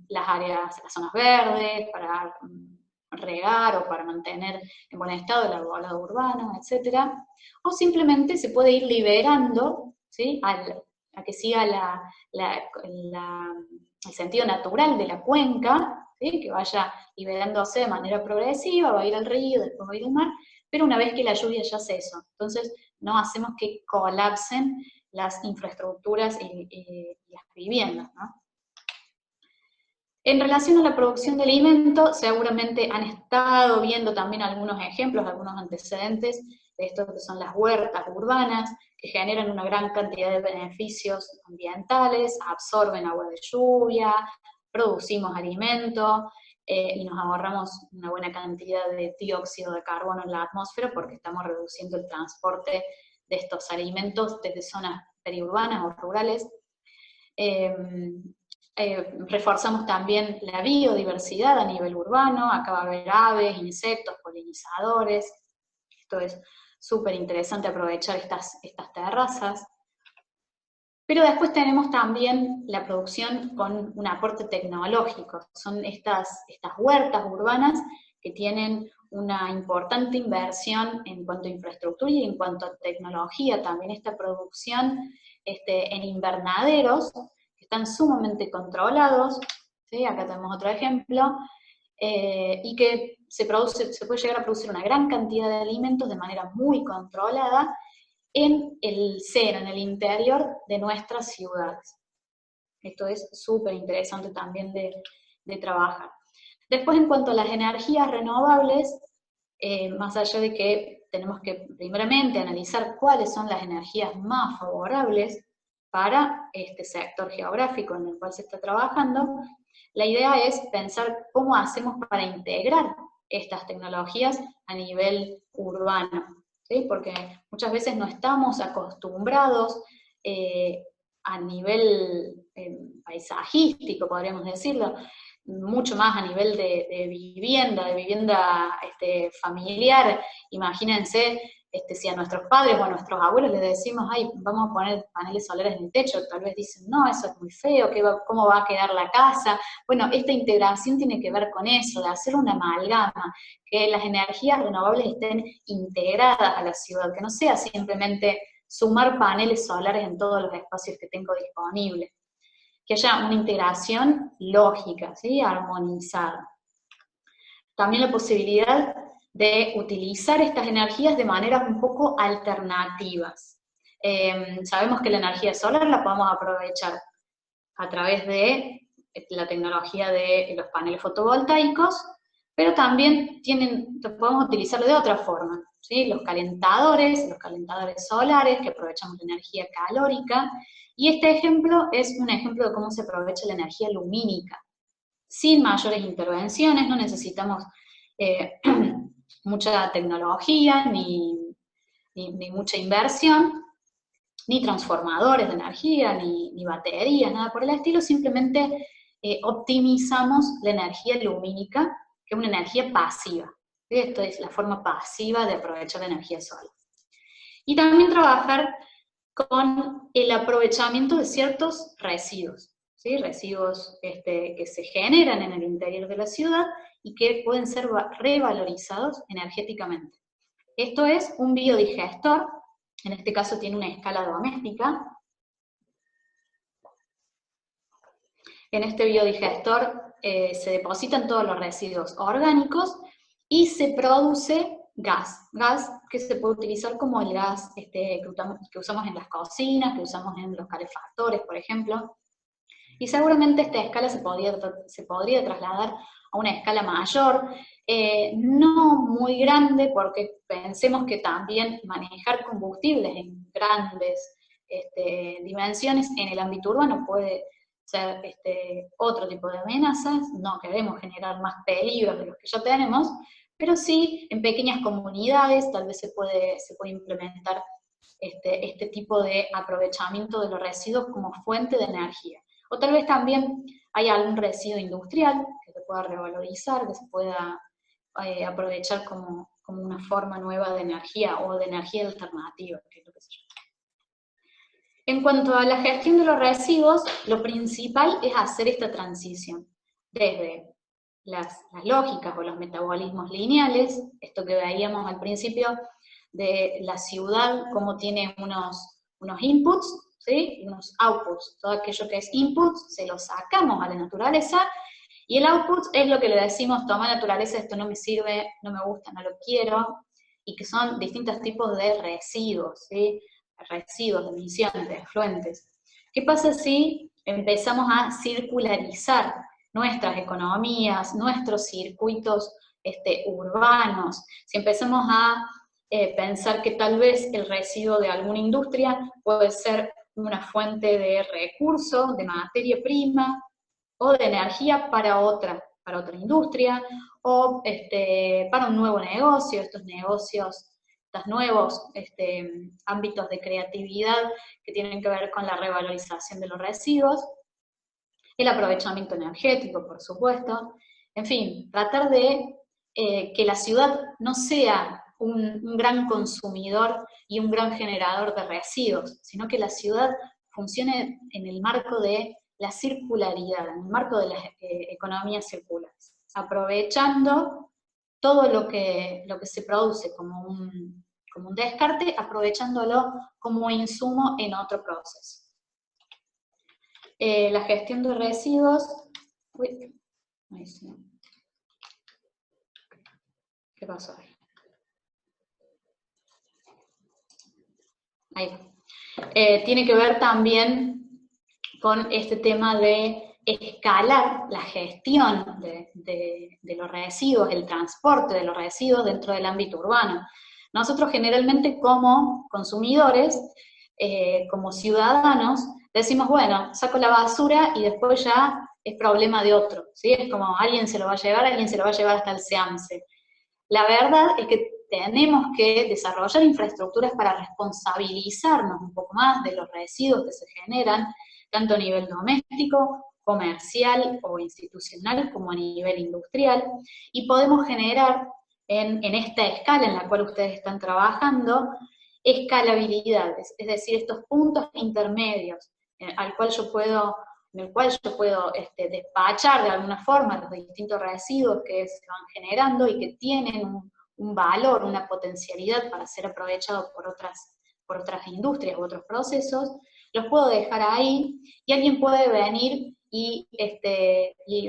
las áreas, las zonas verdes, para regar o para mantener en buen estado el arbolado urbano, etc. O simplemente se puede ir liberando, ¿sí?, a que siga el sentido natural de la cuenca, ¿sí?, que vaya liberándose de manera progresiva, va a ir al río, después va a ir al mar, pero una vez que la lluvia ya cesó. Entonces no hacemos que colapsen las infraestructuras y las viviendas, ¿no? En relación a la producción de alimentos, seguramente han estado viendo también algunos ejemplos, algunos antecedentes de esto que son las huertas urbanas, que generan una gran cantidad de beneficios ambientales, absorben agua de lluvia, producimos alimento, y nos ahorramos una buena cantidad de dióxido de carbono en la atmósfera porque estamos reduciendo el transporte de estos alimentos desde zonas periurbanas o rurales. Reforzamos también la biodiversidad a nivel urbano, acá va a haber aves, insectos, polinizadores, esto es súper interesante aprovechar estas terrazas. Pero después tenemos también la producción con un aporte tecnológico, son estas huertas urbanas que tienen una importante inversión en cuanto a infraestructura y en cuanto a tecnología, también esta producción en invernaderos, que están sumamente controlados, ¿sí? Acá tenemos otro ejemplo, y que se puede llegar a producir una gran cantidad de alimentos de manera muy controlada, en el seno, en el interior de nuestras ciudades. Esto es súper interesante también de trabajar. Después, en cuanto a las energías renovables, más allá de que tenemos que primeramente analizar cuáles son las energías más favorables para este sector geográfico en el cual se está trabajando, la idea es pensar cómo hacemos para integrar estas tecnologías a nivel urbano. ¿Sí? Porque muchas veces no estamos acostumbrados a nivel paisajístico, podríamos decirlo, mucho más a nivel de vivienda familiar. Imagínense si a nuestros padres o a nuestros abuelos les decimos, ay, vamos a poner paneles solares en el techo, tal vez dicen, no, eso es muy feo, ¿cómo va a quedar la casa? Bueno, esta integración tiene que ver con eso, de hacer una amalgama, que las energías renovables estén integradas a la ciudad, que no sea simplemente sumar paneles solares en todos los espacios que tengo disponibles, que haya una integración lógica, ¿sí?, armonizada. También la posibilidad de utilizar estas energías de maneras un poco alternativas. Sabemos que la energía solar la podemos aprovechar a través de la tecnología de los paneles fotovoltaicos, pero también podemos utilizarlo de otra forma, ¿sí? Los calentadores solares, que aprovechamos la energía calórica, y este ejemplo es un ejemplo de cómo se aprovecha la energía lumínica, sin mayores intervenciones, no necesitamos mucha tecnología, ni mucha inversión, ni transformadores de energía, ni baterías, nada por el estilo, simplemente optimizamos la energía lumínica, que es una energía pasiva. ¿Sí? Esto es la forma pasiva de aprovechar la energía solar. Y también trabajar con el aprovechamiento de ciertos residuos, ¿sí? Residuos que se generan en el interior de la ciudad y que pueden ser revalorizados energéticamente. Esto es un biodigestor, en este caso tiene una escala doméstica. En este biodigestor se depositan todos los residuos orgánicos y se produce gas que se puede utilizar como el gas que usamos en las cocinas, que usamos en los calefactores, por ejemplo. Y seguramente esta escala se podría trasladar a una escala mayor, no muy grande, porque pensemos que también manejar combustibles en grandes dimensiones en el ámbito urbano puede ser otro tipo de amenazas, no queremos generar más peligros de los que ya tenemos, pero sí en pequeñas comunidades tal vez se puede implementar este tipo de aprovechamiento de los residuos como fuente de energía. O tal vez también hay algún residuo industrial que se pueda revalorizar, que se pueda aprovechar como una forma nueva de energía o de energía alternativa, que es lo que se llama. En cuanto a la gestión de los residuos, lo principal es hacer esta transición, desde las lógicas o los metabolismos lineales, esto que veíamos al principio de la ciudad, cómo tiene unos inputs, ¿sí? Y unos outputs. Todo aquello que es input se lo sacamos a la naturaleza, y el output es lo que le decimos, toma naturaleza, esto no me sirve, no me gusta, no lo quiero, y que son distintos tipos de residuos, ¿sí? Residuos, de emisiones, de efluentes. ¿Qué pasa si empezamos a circularizar nuestras economías, nuestros circuitos urbanos? Si empezamos a pensar que tal vez el residuo de alguna industria puede ser una fuente de recursos, de materia prima, o de energía para otra industria, o para un nuevo negocio, estos nuevos ámbitos de creatividad que tienen que ver con la revalorización de los residuos, el aprovechamiento energético, por supuesto, en fin, tratar de que la ciudad no sea un gran consumidor y un gran generador de residuos, sino que la ciudad funcione en el marco de la circularidad, en el marco de las economías circulares, aprovechando todo lo que se produce como un descarte, aprovechándolo como insumo en otro proceso. La gestión de residuos, uy, ahí sí. ¿Qué pasó ahí? Ahí. Tiene que ver también con este tema de escalar la gestión de los residuos, el transporte de los residuos dentro del ámbito urbano. Nosotros generalmente como consumidores, como ciudadanos, decimos, bueno, saco la basura y después ya es problema de otro, ¿sí? Es como alguien se lo va a llevar hasta el SEAMSE. La verdad es que tenemos que desarrollar infraestructuras para responsabilizarnos un poco más de los residuos que se generan, tanto a nivel doméstico, comercial o institucional, como a nivel industrial, y podemos generar en esta escala en la cual ustedes están trabajando, escalabilidades, es decir, estos puntos intermedios en el cual yo puedo despachar de alguna forma los distintos residuos que se van generando y que tienen un valor, una potencialidad para ser aprovechados por otras industrias u otros procesos, los puedo dejar ahí y alguien puede venir y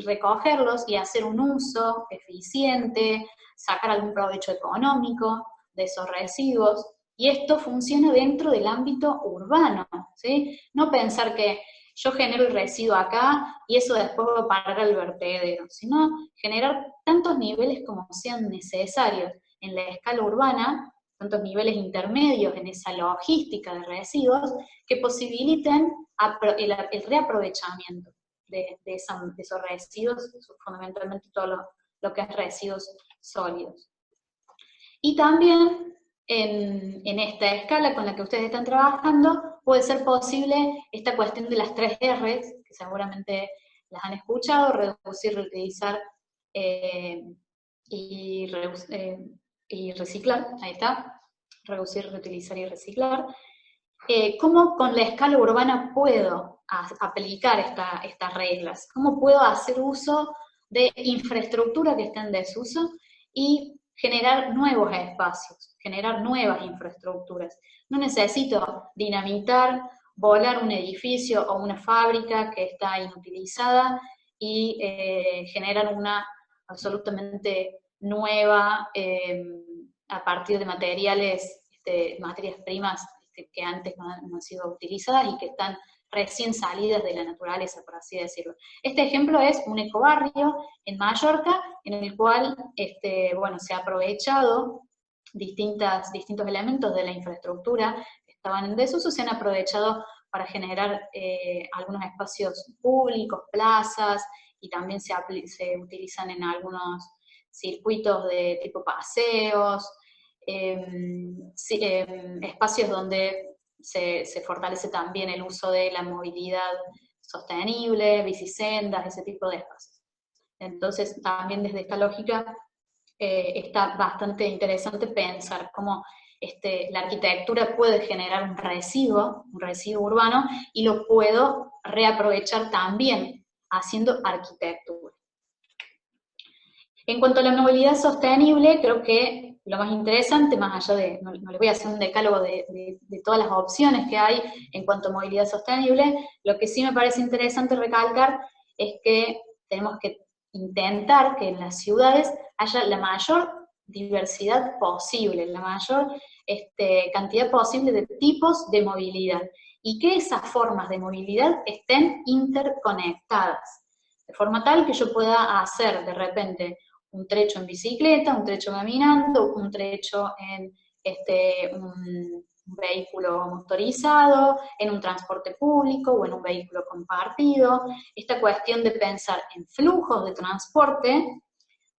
recogerlos y hacer un uso eficiente, sacar algún provecho económico de esos residuos, y esto funciona dentro del ámbito urbano, ¿sí? No pensar que yo genero el residuo acá y eso después va a parar al vertedero, sino generar tantos niveles como sean necesarios en la escala urbana, tantos niveles intermedios en esa logística de residuos, que posibiliten el reaprovechamiento de esos residuos, fundamentalmente todo lo que es residuos sólidos. Y también en esta escala con la que ustedes están trabajando, puede ser posible esta cuestión de las 3 R's, que seguramente las han escuchado: reducir, reutilizar y reciclar. Ahí está, reducir, reutilizar y reciclar. ¿Cómo con la escala urbana puedo aplicar estas reglas? ¿Cómo puedo hacer uso de infraestructura que está en desuso y generar nuevos espacios, generar nuevas infraestructuras? No necesito dinamitar, volar un edificio o una fábrica que está inutilizada y generar una absolutamente nueva a partir de materias primas que antes no han sido utilizadas y que están recién salidas de la naturaleza, por así decirlo. Este ejemplo es un ecobarrio en Mallorca, en el cual se ha aprovechado distintos elementos de la infraestructura que estaban en desuso, se han aprovechado para generar algunos espacios públicos, plazas, y también se utilizan en algunos circuitos de tipo paseos, espacios donde se fortalece también el uso de la movilidad sostenible, bicisendas, ese tipo de espacios. Entonces, también desde esta lógica está bastante interesante pensar cómo la arquitectura puede generar un residuo urbano, y lo puedo reaprovechar también haciendo arquitectura. En cuanto a la movilidad sostenible, creo que lo más interesante, más allá de, no les voy a hacer un decálogo de todas las opciones que hay en cuanto a movilidad sostenible, lo que sí me parece interesante recalcar es que tenemos que intentar que en las ciudades haya la mayor diversidad posible, la mayor cantidad posible de tipos de movilidad, y que esas formas de movilidad estén interconectadas, de forma tal que yo pueda hacer de repente un trecho en bicicleta, un trecho caminando, un trecho en un vehículo motorizado, en un transporte público o en un vehículo compartido. Esta cuestión de pensar en flujos de transporte,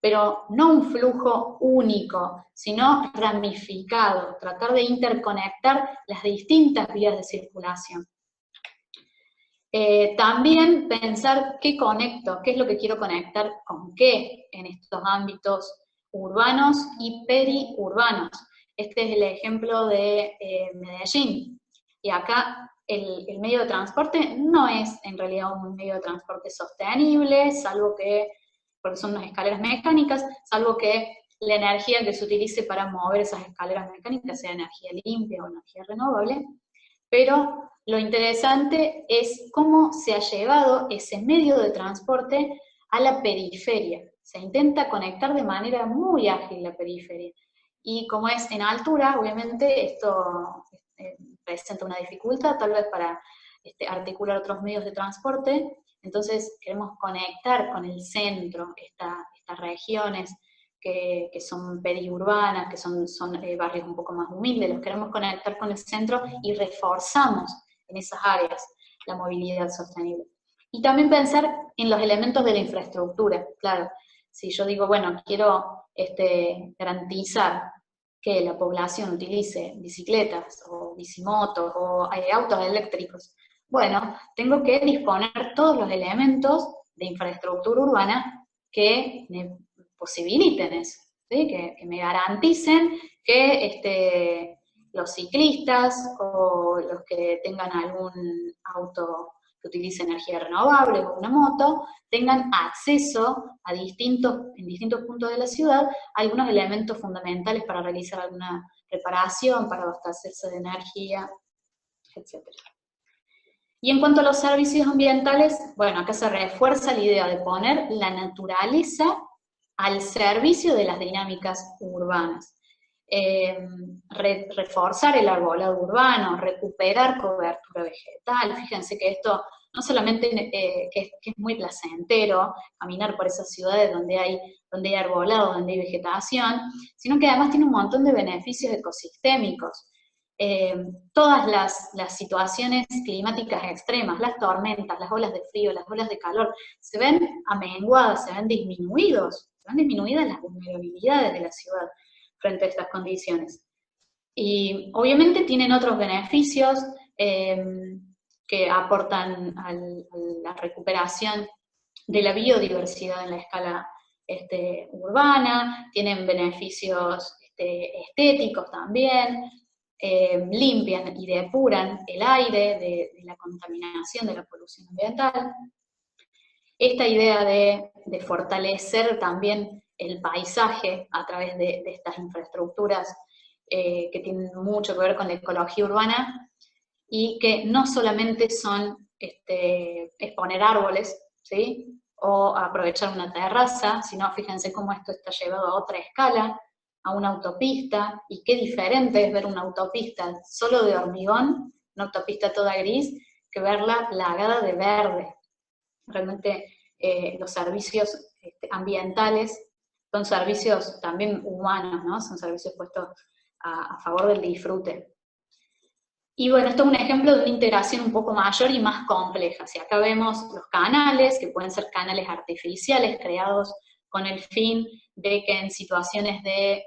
pero no un flujo único, sino ramificado, tratar de interconectar las distintas vías de circulación. También pensar qué conecto, qué es lo que quiero conectar con qué en estos ámbitos urbanos y periurbanos. Este es el ejemplo de Medellín. Y acá el medio de transporte no es en realidad un medio de transporte sostenible, salvo que, porque son unas escaleras mecánicas, salvo que la energía que se utilice para mover esas escaleras mecánicas sea energía limpia o energía renovable. Pero lo interesante es cómo se ha llevado ese medio de transporte a la periferia. Se intenta conectar de manera muy ágil la periferia. Y como es en altura, obviamente esto presenta una dificultad tal vez para articular otros medios de transporte. Entonces queremos conectar con el centro estas regiones que son periurbanas, que son barrios un poco más humildes, los queremos conectar con el centro y reforzamos en esas áreas la movilidad sostenible. Y también pensar en los elementos de la infraestructura, claro. Si yo digo, bueno, quiero garantizar que la población utilice bicicletas o bicimotos o autos eléctricos, bueno, tengo que disponer todos los elementos de infraestructura urbana que me posibiliten eso, ¿sí? Que me garanticen que los ciclistas o los que tengan algún auto que utilice energía renovable o una moto, tengan acceso a en distintos puntos de la ciudad a algunos elementos fundamentales para realizar alguna reparación, para abastecerse de energía, etc. Y en cuanto a los servicios ambientales, bueno, acá se refuerza la idea de poner la naturaleza al servicio de las dinámicas urbanas. Reforzar el arbolado urbano, recuperar cobertura vegetal. Fíjense que esto no solamente que es muy placentero caminar por esas ciudades donde hay arbolado, donde hay vegetación, sino que además tiene un montón de beneficios ecosistémicos. Todas las situaciones climáticas extremas, las tormentas, las olas de frío, las olas de calor, se ven amenguadas, se ven disminuidas las vulnerabilidades de la ciudad frente a estas condiciones. Y obviamente tienen otros beneficios que aportan a la recuperación de la biodiversidad en la escala urbana, tienen beneficios estéticos también, limpian y depuran el aire de la contaminación, de la polución ambiental. Esta idea de fortalecer también el paisaje a través de estas infraestructuras que tienen mucho que ver con la ecología urbana, y que no solamente son exponer árboles, ¿sí? O aprovechar una terraza, sino fíjense cómo esto está llevado a otra escala, a una autopista, y qué diferente es ver una autopista solo de hormigón, una autopista toda gris, que verla plagada de verde. Realmente los servicios ambientales son servicios también humanos, ¿no? Son servicios puestos a favor del disfrute. Y bueno, esto es un ejemplo de una integración un poco mayor y más compleja. Si acá vemos los canales, que pueden ser canales artificiales creados con el fin de que en situaciones de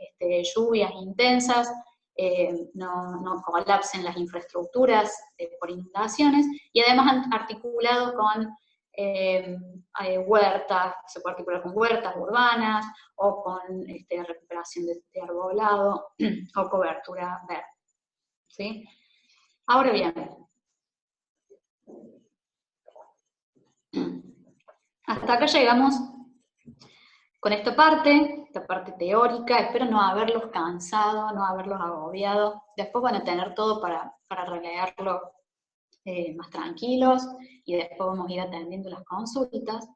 lluvias intensas no colapsen las infraestructuras por inundaciones, y además han articulado con huertas, se puede articular con huertas urbanas, o con recuperación de arbolado, o cobertura verde, ¿sí? Ahora bien, hasta acá llegamos con esta parte teórica. Espero no haberlos cansado, no haberlos agobiado. Después van a tener todo para releerlo más tranquilos, y después vamos a ir atendiendo las consultas.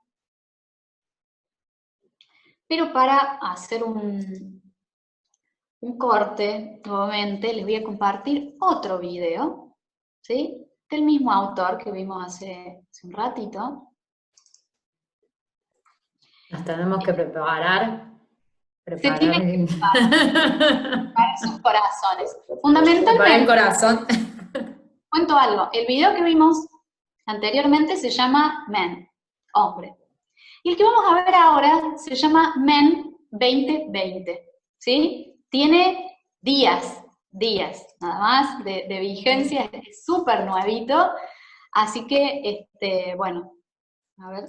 Pero para hacer un corte, nuevamente, les voy a compartir otro video, ¿sí? Del mismo autor que vimos hace un ratito. Nos tenemos que preparar. Se tienen que preparar sus corazones. Fundamentalmente, Preparar el corazón. cuento algo. El video que vimos anteriormente se llama Men, hombre. Y el que vamos a ver ahora se llama Men 2020, ¿sí? Tiene días, nada más de vigencia, es súper nuevito, así que, bueno, a ver,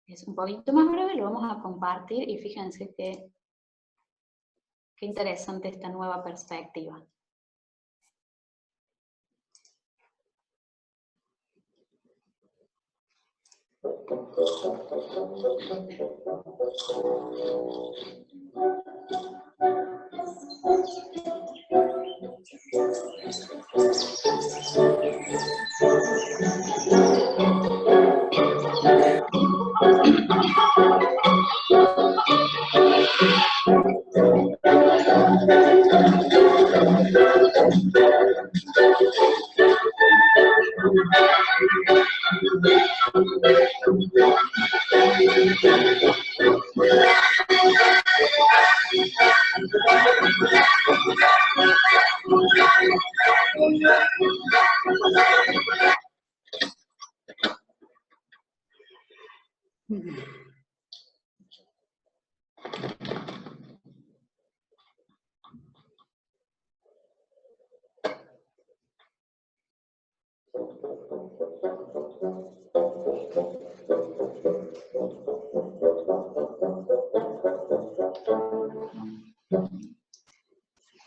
es un poquito más breve, lo vamos a compartir y fíjense qué interesante esta nueva perspectiva.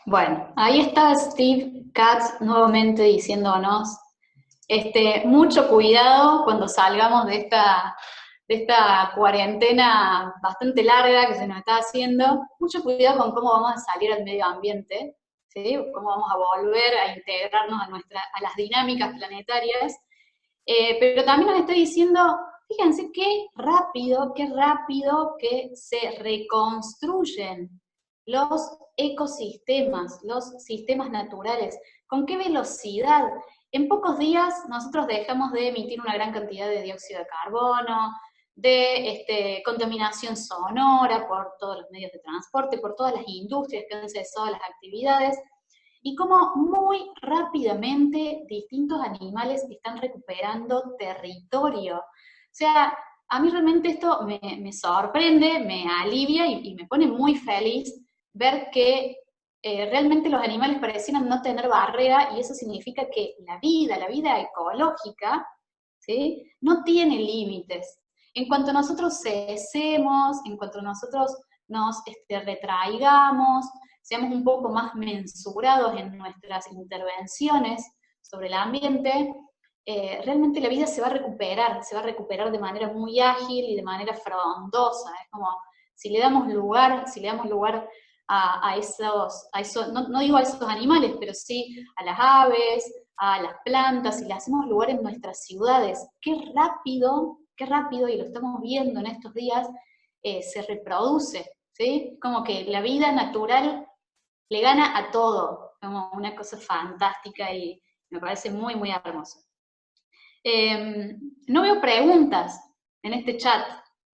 Bueno, ahí está Steve Katz nuevamente diciéndonos, mucho cuidado cuando salgamos de esta cuarentena bastante larga que se nos está haciendo, mucho cuidado con cómo vamos a salir al medio ambiente, ¿sí? Cómo vamos a volver a integrarnos a las dinámicas planetarias, pero también nos está diciendo, fíjense qué rápido que se reconstruyen los ecosistemas, los sistemas naturales, con qué velocidad. En pocos días nosotros dejamos de emitir una gran cantidad de dióxido de carbono, de contaminación sonora por todos los medios de transporte, por todas las industrias que han cesado las actividades, y cómo muy rápidamente distintos animales están recuperando territorio. O sea, a mí realmente esto me sorprende, me alivia y me pone muy feliz ver que realmente los animales parecieran no tener barrera, y eso significa que la vida ecológica, ¿sí? No tiene límites. En cuanto nosotros cesemos, en cuanto nosotros nos retraigamos, seamos un poco más mensurados en nuestras intervenciones sobre el ambiente, realmente la vida se va a recuperar de manera muy ágil y de manera frondosa. Es como si le damos lugar a esos, no digo a esos animales, pero sí a las aves, a las plantas, y le hacemos lugar en nuestras ciudades. Qué rápido, y lo estamos viendo en estos días, se reproduce, ¿sí? Como que la vida natural le gana a todo, como una cosa fantástica, y me parece muy, muy hermoso. No veo preguntas en este chat.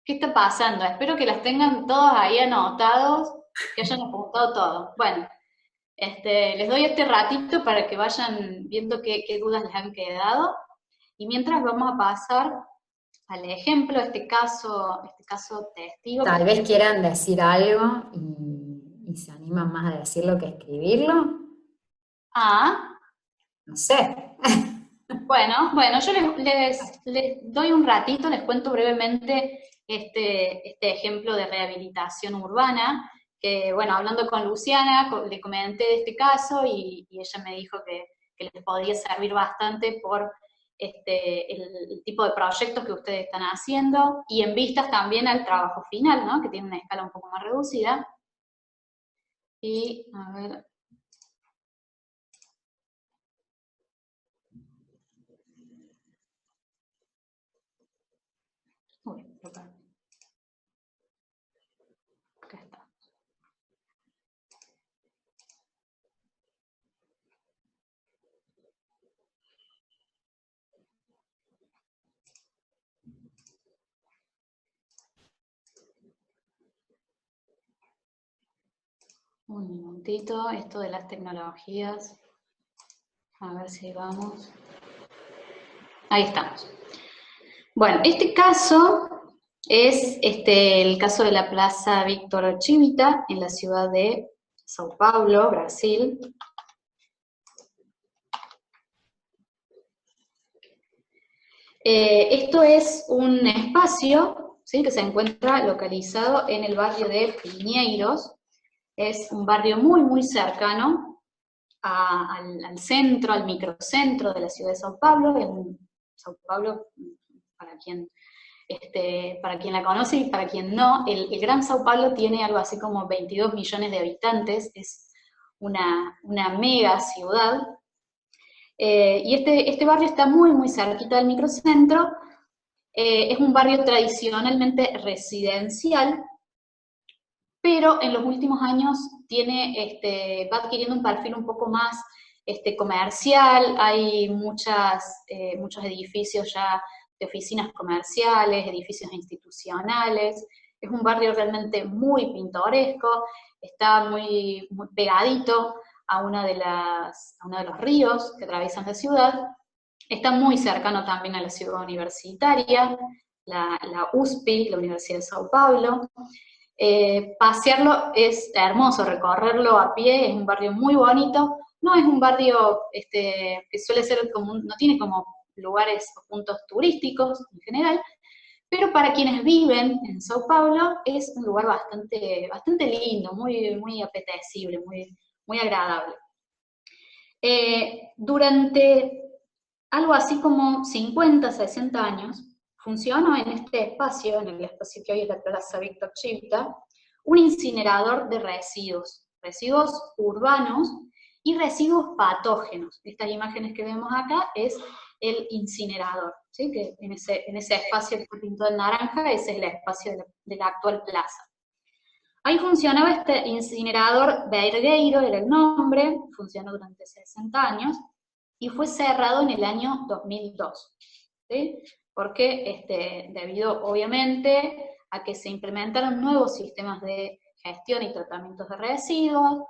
¿Qué está pasando? Espero que las tengan todos ahí anotados, que hayan apuntado todo. Bueno, les doy este ratito para que vayan viendo qué dudas les han quedado, y mientras vamos a pasar al ejemplo, este caso testigo. Tal vez quieran decir algo y se animan más a decirlo que a escribirlo. Ah. No sé. Bueno, yo les doy un ratito, les cuento brevemente este ejemplo de rehabilitación urbana, que bueno, hablando con Luciana, le comenté de este caso y ella me dijo que les podría servir bastante por el tipo de proyectos que ustedes están haciendo, y en vistas también al trabajo final, ¿no? Que tiene una escala un poco más reducida. Y, a ver... Uy, acá está. Un minutito, esto de las tecnologías. A ver si vamos. Ahí estamos. Bueno, este caso es el caso de la Plaza Víctor Chivita en la ciudad de Sao Paulo, Brasil. Esto es un espacio, ¿sí?, que se encuentra localizado en el barrio de Pinheiros. Es un barrio muy, muy cercano al centro, al microcentro de la ciudad de Sao Paulo. Sao Paulo, para quien la conoce y para quien no, el Gran Sao Paulo tiene algo así como 22 millones de habitantes, es una mega ciudad. Y este barrio está muy, muy cerquita del microcentro. Es un barrio tradicionalmente residencial, pero en los últimos años va adquiriendo un perfil un poco más comercial. Hay muchos edificios ya de oficinas comerciales, edificios institucionales. Es un barrio realmente muy pintoresco, está muy, muy pegadito a uno de los ríos que atraviesan la ciudad. Está muy cercano también a la ciudad universitaria, la USP, la Universidad de Sao Paulo. Pasearlo es hermoso, recorrerlo a pie, es un barrio muy bonito. No es un barrio que suele ser como, no tiene como lugares o puntos turísticos en general, pero para quienes viven en Sao Paulo es un lugar bastante, bastante lindo, muy, muy apetecible, muy, muy agradable. Durante algo así como 50, 60 años, funcionó en este espacio, en el espacio que hoy es la Plaza Víctor Chivita, un incinerador de residuos urbanos y residuos patógenos. Estas imágenes que vemos acá es el incinerador, ¿sí?, que en ese espacio que está pintado en naranja, ese es el espacio de la actual plaza. Ahí funcionaba este incinerador, Vergueiro era el nombre, funcionó durante 60 años, y fue cerrado en el año 2002, ¿sí? Porque debido obviamente a que se implementaron nuevos sistemas de gestión y tratamientos de residuos,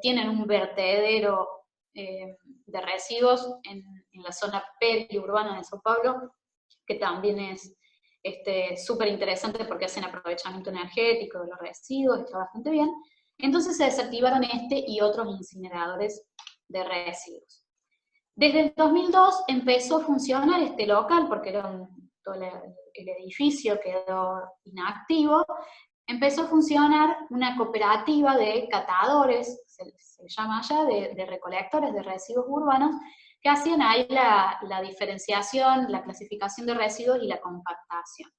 tienen un vertedero de residuos en la zona periurbana de Sao Paulo, que también es súper interesante porque hacen aprovechamiento energético de los residuos, está bastante bien. Entonces se desactivaron y otros incineradores de residuos. Desde el 2002 empezó a funcionar este local, porque todo el edificio quedó inactivo. Empezó a funcionar una cooperativa de catadores, se llama allá, de recolectores de residuos urbanos, que hacían ahí la diferenciación, la clasificación de residuos y la compactación.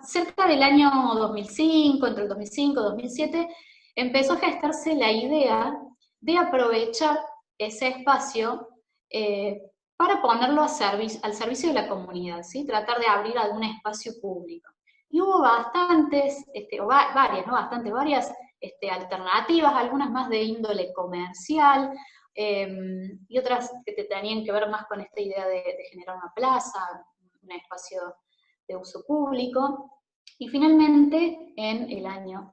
Cerca del año 2005, entre el 2005 y 2007, empezó a gestarse la idea de aprovechar ese espacio para ponerlo al servicio de la comunidad, ¿sí? Tratar de abrir algún espacio público. Y hubo varias alternativas, algunas más de índole comercial, y otras que tenían que ver más con esta idea de generar una plaza, un espacio de uso público. Y finalmente, en el año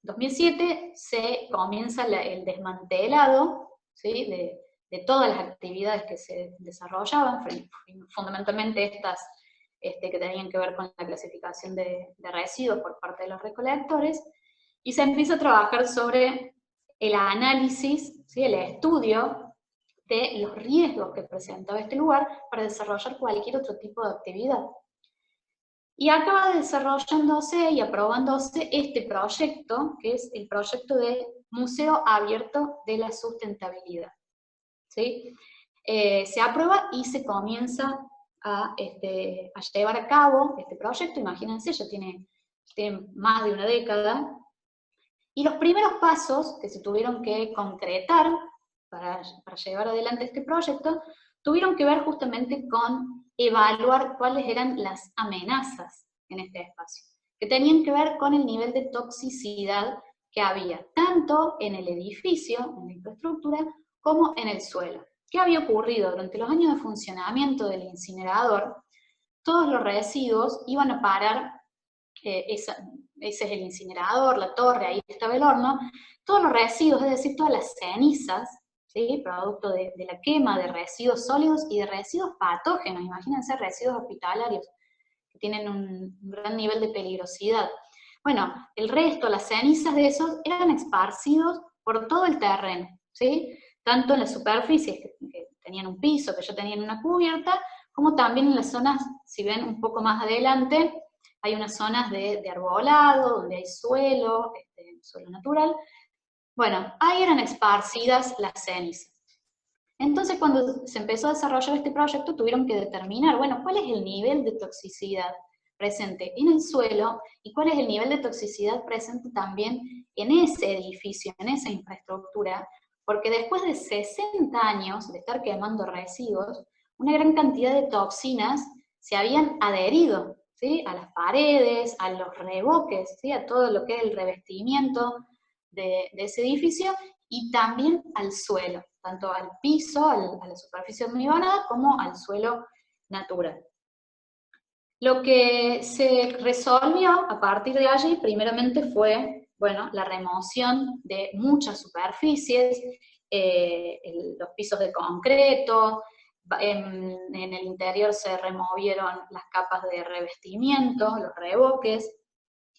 2007, se comienza el desmantelado, ¿sí?, de todas las actividades que se desarrollaban, fundamentalmente estas que tenían que ver con la clasificación de residuos por parte de los recolectores, y se empieza a trabajar sobre el análisis, ¿sí?, el estudio de los riesgos que presentaba este lugar para desarrollar cualquier otro tipo de actividad. Y acaba desarrollándose y aprobándose este proyecto, que es el proyecto de Museo Abierto de la Sustentabilidad. ¿Sí? Se aprueba y se comienza a llevar a cabo este proyecto. Imagínense, ya tiene más de una década, y los primeros pasos que se tuvieron que concretar para llevar adelante este proyecto tuvieron que ver justamente con evaluar cuáles eran las amenazas en este espacio, que tenían que ver con el nivel de toxicidad que había, tanto en el edificio, en la infraestructura, como en el suelo. ¿Qué había ocurrido? Durante los años de funcionamiento del incinerador, todos los residuos iban a parar, ese es el incinerador, la torre, ahí estaba el horno, todos los residuos, es decir, todas las cenizas, ¿sí? Producto de la quema de residuos sólidos y de residuos patógenos, imagínense residuos hospitalarios, que tienen un gran nivel de peligrosidad. Bueno, el resto, las cenizas de esos, eran esparcidos por todo el terreno, ¿sí? Tanto en las superficies que tenían un piso, que ya tenían una cubierta, como también en las zonas, si ven un poco más adelante, hay unas zonas de arbolado, donde hay suelo, suelo natural. Bueno, ahí eran esparcidas las cenizas. Entonces, cuando se empezó a desarrollar este proyecto, tuvieron que determinar, bueno, cuál es el nivel de toxicidad presente en el suelo y cuál es el nivel de toxicidad presente también en ese edificio, en esa infraestructura, porque después de 60 años de estar quemando residuos, una gran cantidad de toxinas se habían adherido, ¿sí? A las paredes, a los revoques, ¿sí? A todo lo que es el revestimiento de ese edificio, y también al suelo, tanto al piso, a la superficie hormigonada, como al suelo natural. Lo que se resolvió a partir de allí, primeramente fue, bueno, la remoción de muchas superficies, los pisos de concreto, en el interior se removieron las capas de revestimiento, los revoques,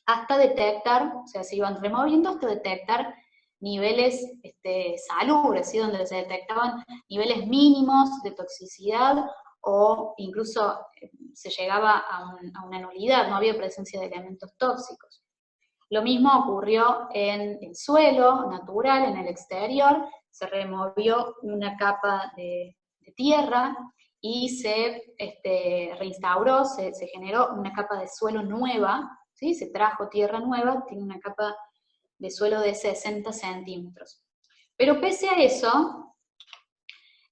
hasta detectar, o sea, se iban removiendo hasta detectar niveles salubres, ¿sí? Donde se detectaban niveles mínimos de toxicidad o incluso se llegaba a una nulidad, no había presencia de elementos tóxicos. Lo mismo ocurrió en el suelo natural, en el exterior, se removió una capa de tierra y se reinstauró, se generó una capa de suelo nueva, ¿sí? Se trajo tierra nueva, tiene una capa de suelo de 60 centímetros. Pero pese a eso,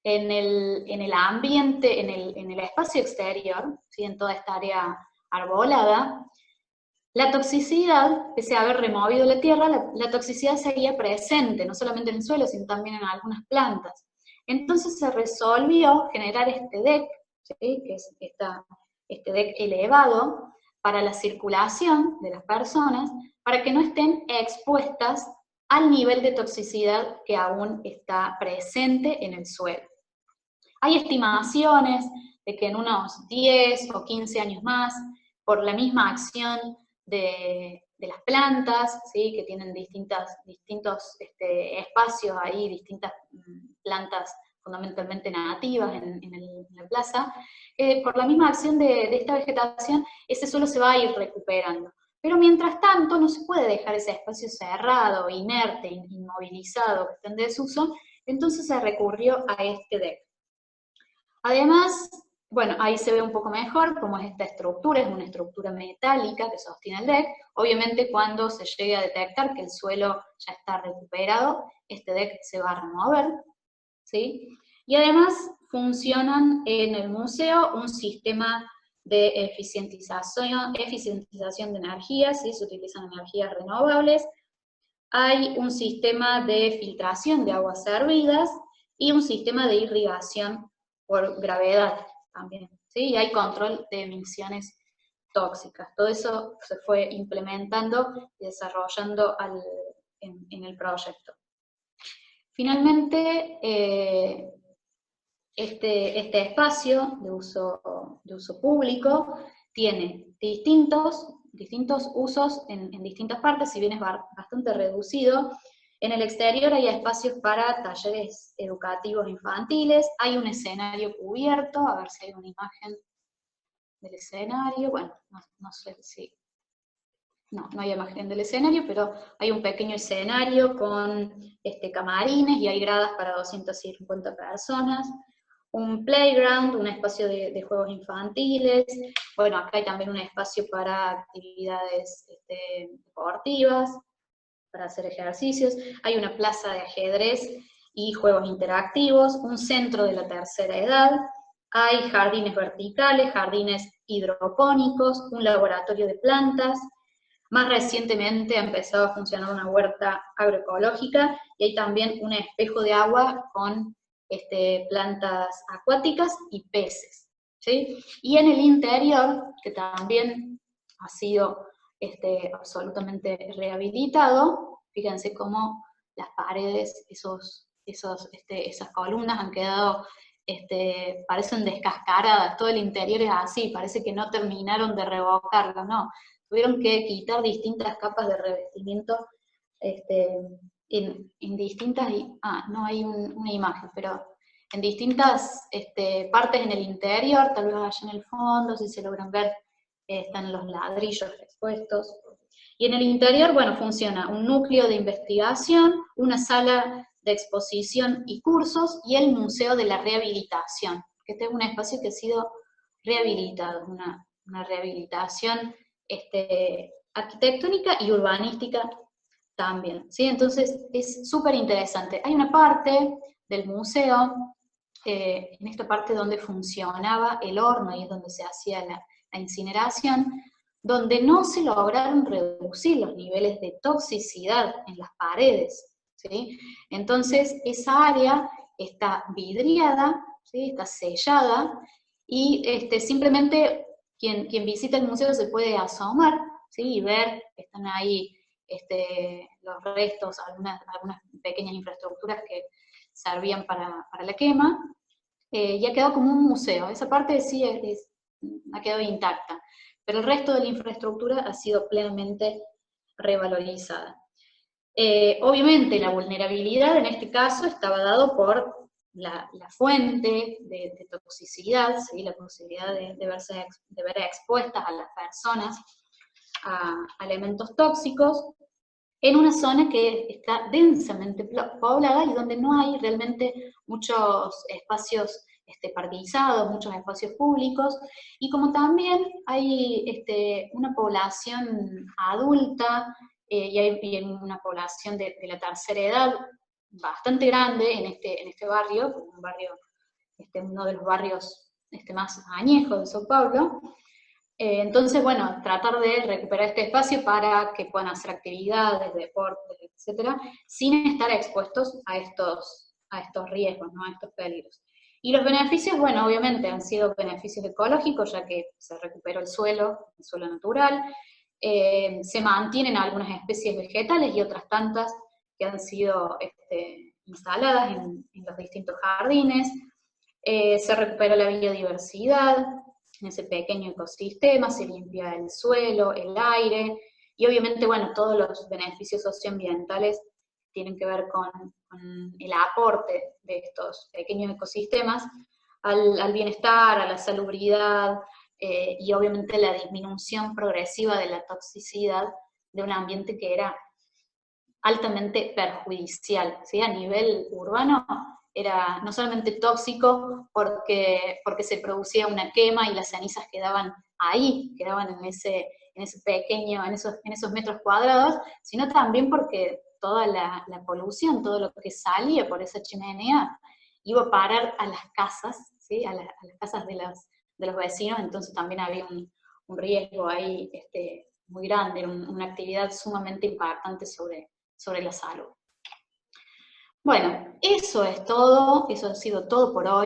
en el ambiente, en el espacio exterior, ¿sí? En toda esta área arbolada, la toxicidad, pese a haber removido la tierra, la toxicidad seguía presente, no solamente en el suelo, sino también en algunas plantas. Entonces se resolvió generar este deck, ¿sí? Que es este deck elevado para la circulación de las personas, para que no estén expuestas al nivel de toxicidad que aún está presente en el suelo. Hay estimaciones de que en unos 10 o 15 años más, por la misma acción de las plantas, ¿sí? Que tienen distintos espacios ahí, distintas plantas fundamentalmente nativas en la plaza, por la misma acción de esta vegetación, ese suelo se va a ir recuperando. Pero mientras tanto no se puede dejar ese espacio cerrado, inerte, inmovilizado, que está en desuso, entonces se recurrió a este deck. Además, bueno, ahí se ve un poco mejor cómo es esta estructura, es una estructura metálica que sostiene el deck. Obviamente cuando se llegue a detectar que el suelo ya está recuperado, este deck se va a remover, ¿sí? Y además funcionan en el museo un sistema de eficientización de energías, ¿sí? Se utilizan energías renovables. Hay un sistema de filtración de aguas servidas y un sistema de irrigación por gravedad también, ¿sí? Y hay control de emisiones tóxicas. Todo eso se fue implementando y desarrollando en el proyecto. Finalmente, este espacio de uso público tiene distintos usos en distintas partes, si bien es bastante reducido. En el exterior hay espacios para talleres educativos infantiles, hay un escenario cubierto, a ver si hay una imagen del escenario, bueno, no sé si... No hay imagen del escenario, pero hay un pequeño escenario con camarines y hay gradas para 250 personas, un playground, un espacio de juegos infantiles, bueno, acá hay también un espacio para actividades deportivas, para hacer ejercicios, hay una plaza de ajedrez y juegos interactivos, un centro de la tercera edad, hay jardines verticales, jardines hidropónicos, un laboratorio de plantas. Más recientemente ha empezado a funcionar una huerta agroecológica y hay también un espejo de agua con plantas acuáticas y peces, ¿sí? Y en el interior, que también ha sido absolutamente rehabilitado, fíjense cómo las paredes, esas columnas han quedado, parecen descascaradas, todo el interior es así, parece que no terminaron de revocarlo, ¿no? Tuvieron que quitar distintas capas de revestimiento en distintas, no hay una imagen, pero en distintas partes en el interior, tal vez allá en el fondo, si se logran ver, están los ladrillos expuestos. Y en el interior, bueno, funciona un núcleo de investigación, una sala de exposición y cursos, y el Museo de la Rehabilitación, que este es un espacio que ha sido rehabilitado, una rehabilitación arquitectónica y urbanística también, ¿sí? Entonces es súper interesante. Hay una parte del museo, en esta parte donde funcionaba el horno y es donde se hacía la incineración, donde no se lograron reducir los niveles de toxicidad en las paredes, ¿sí? Entonces esa área está vidriada, ¿sí? Está sellada, y simplemente quien visita el museo se puede asomar, ¿sí? Y ver que están ahí los restos, algunas pequeñas infraestructuras que servían para la quema, y ha quedado como un museo. Esa parte sí ha quedado intacta, pero el resto de la infraestructura ha sido plenamente revalorizada. Obviamente la vulnerabilidad en este caso estaba dado por la fuente de toxicidad, ¿sí? La posibilidad de ver expuestas a las personas a elementos tóxicos, en una zona que está densamente poblada y donde no hay realmente muchos espacios parquizados, muchos espacios públicos, y como también hay una población adulta y hay una población de la tercera edad bastante grande en este barrio, un barrio, uno de los barrios más añejos de Sao Paulo. Entonces, bueno, tratar de recuperar este espacio para que puedan hacer actividades, deportes, etcétera, sin estar expuestos a estos riesgos, ¿no? A estos peligros. Y los beneficios, bueno, obviamente han sido beneficios ecológicos, ya que se recuperó el suelo natural, se mantienen algunas especies vegetales y otras tantas que han sido instaladas en los distintos jardines, se recupera la biodiversidad, en ese pequeño ecosistema, se limpia el suelo, el aire, y obviamente, bueno, todos los beneficios socioambientales tienen que ver con el aporte de estos pequeños ecosistemas al bienestar, a la salubridad, y obviamente la disminución progresiva de la toxicidad de un ambiente que era altamente perjudicial, ¿sí? A nivel urbano era no solamente tóxico porque se producía una quema y las cenizas quedaban ahí, quedaban en ese pequeño, en esos metros cuadrados, sino también porque toda la polución, todo lo que salía por esa chimenea, iba a parar a las casas, ¿sí? a las casas de los vecinos, entonces también había un riesgo ahí muy grande, una actividad sumamente impactante sobre la salud. Bueno, eso es todo, eso ha sido todo por hoy.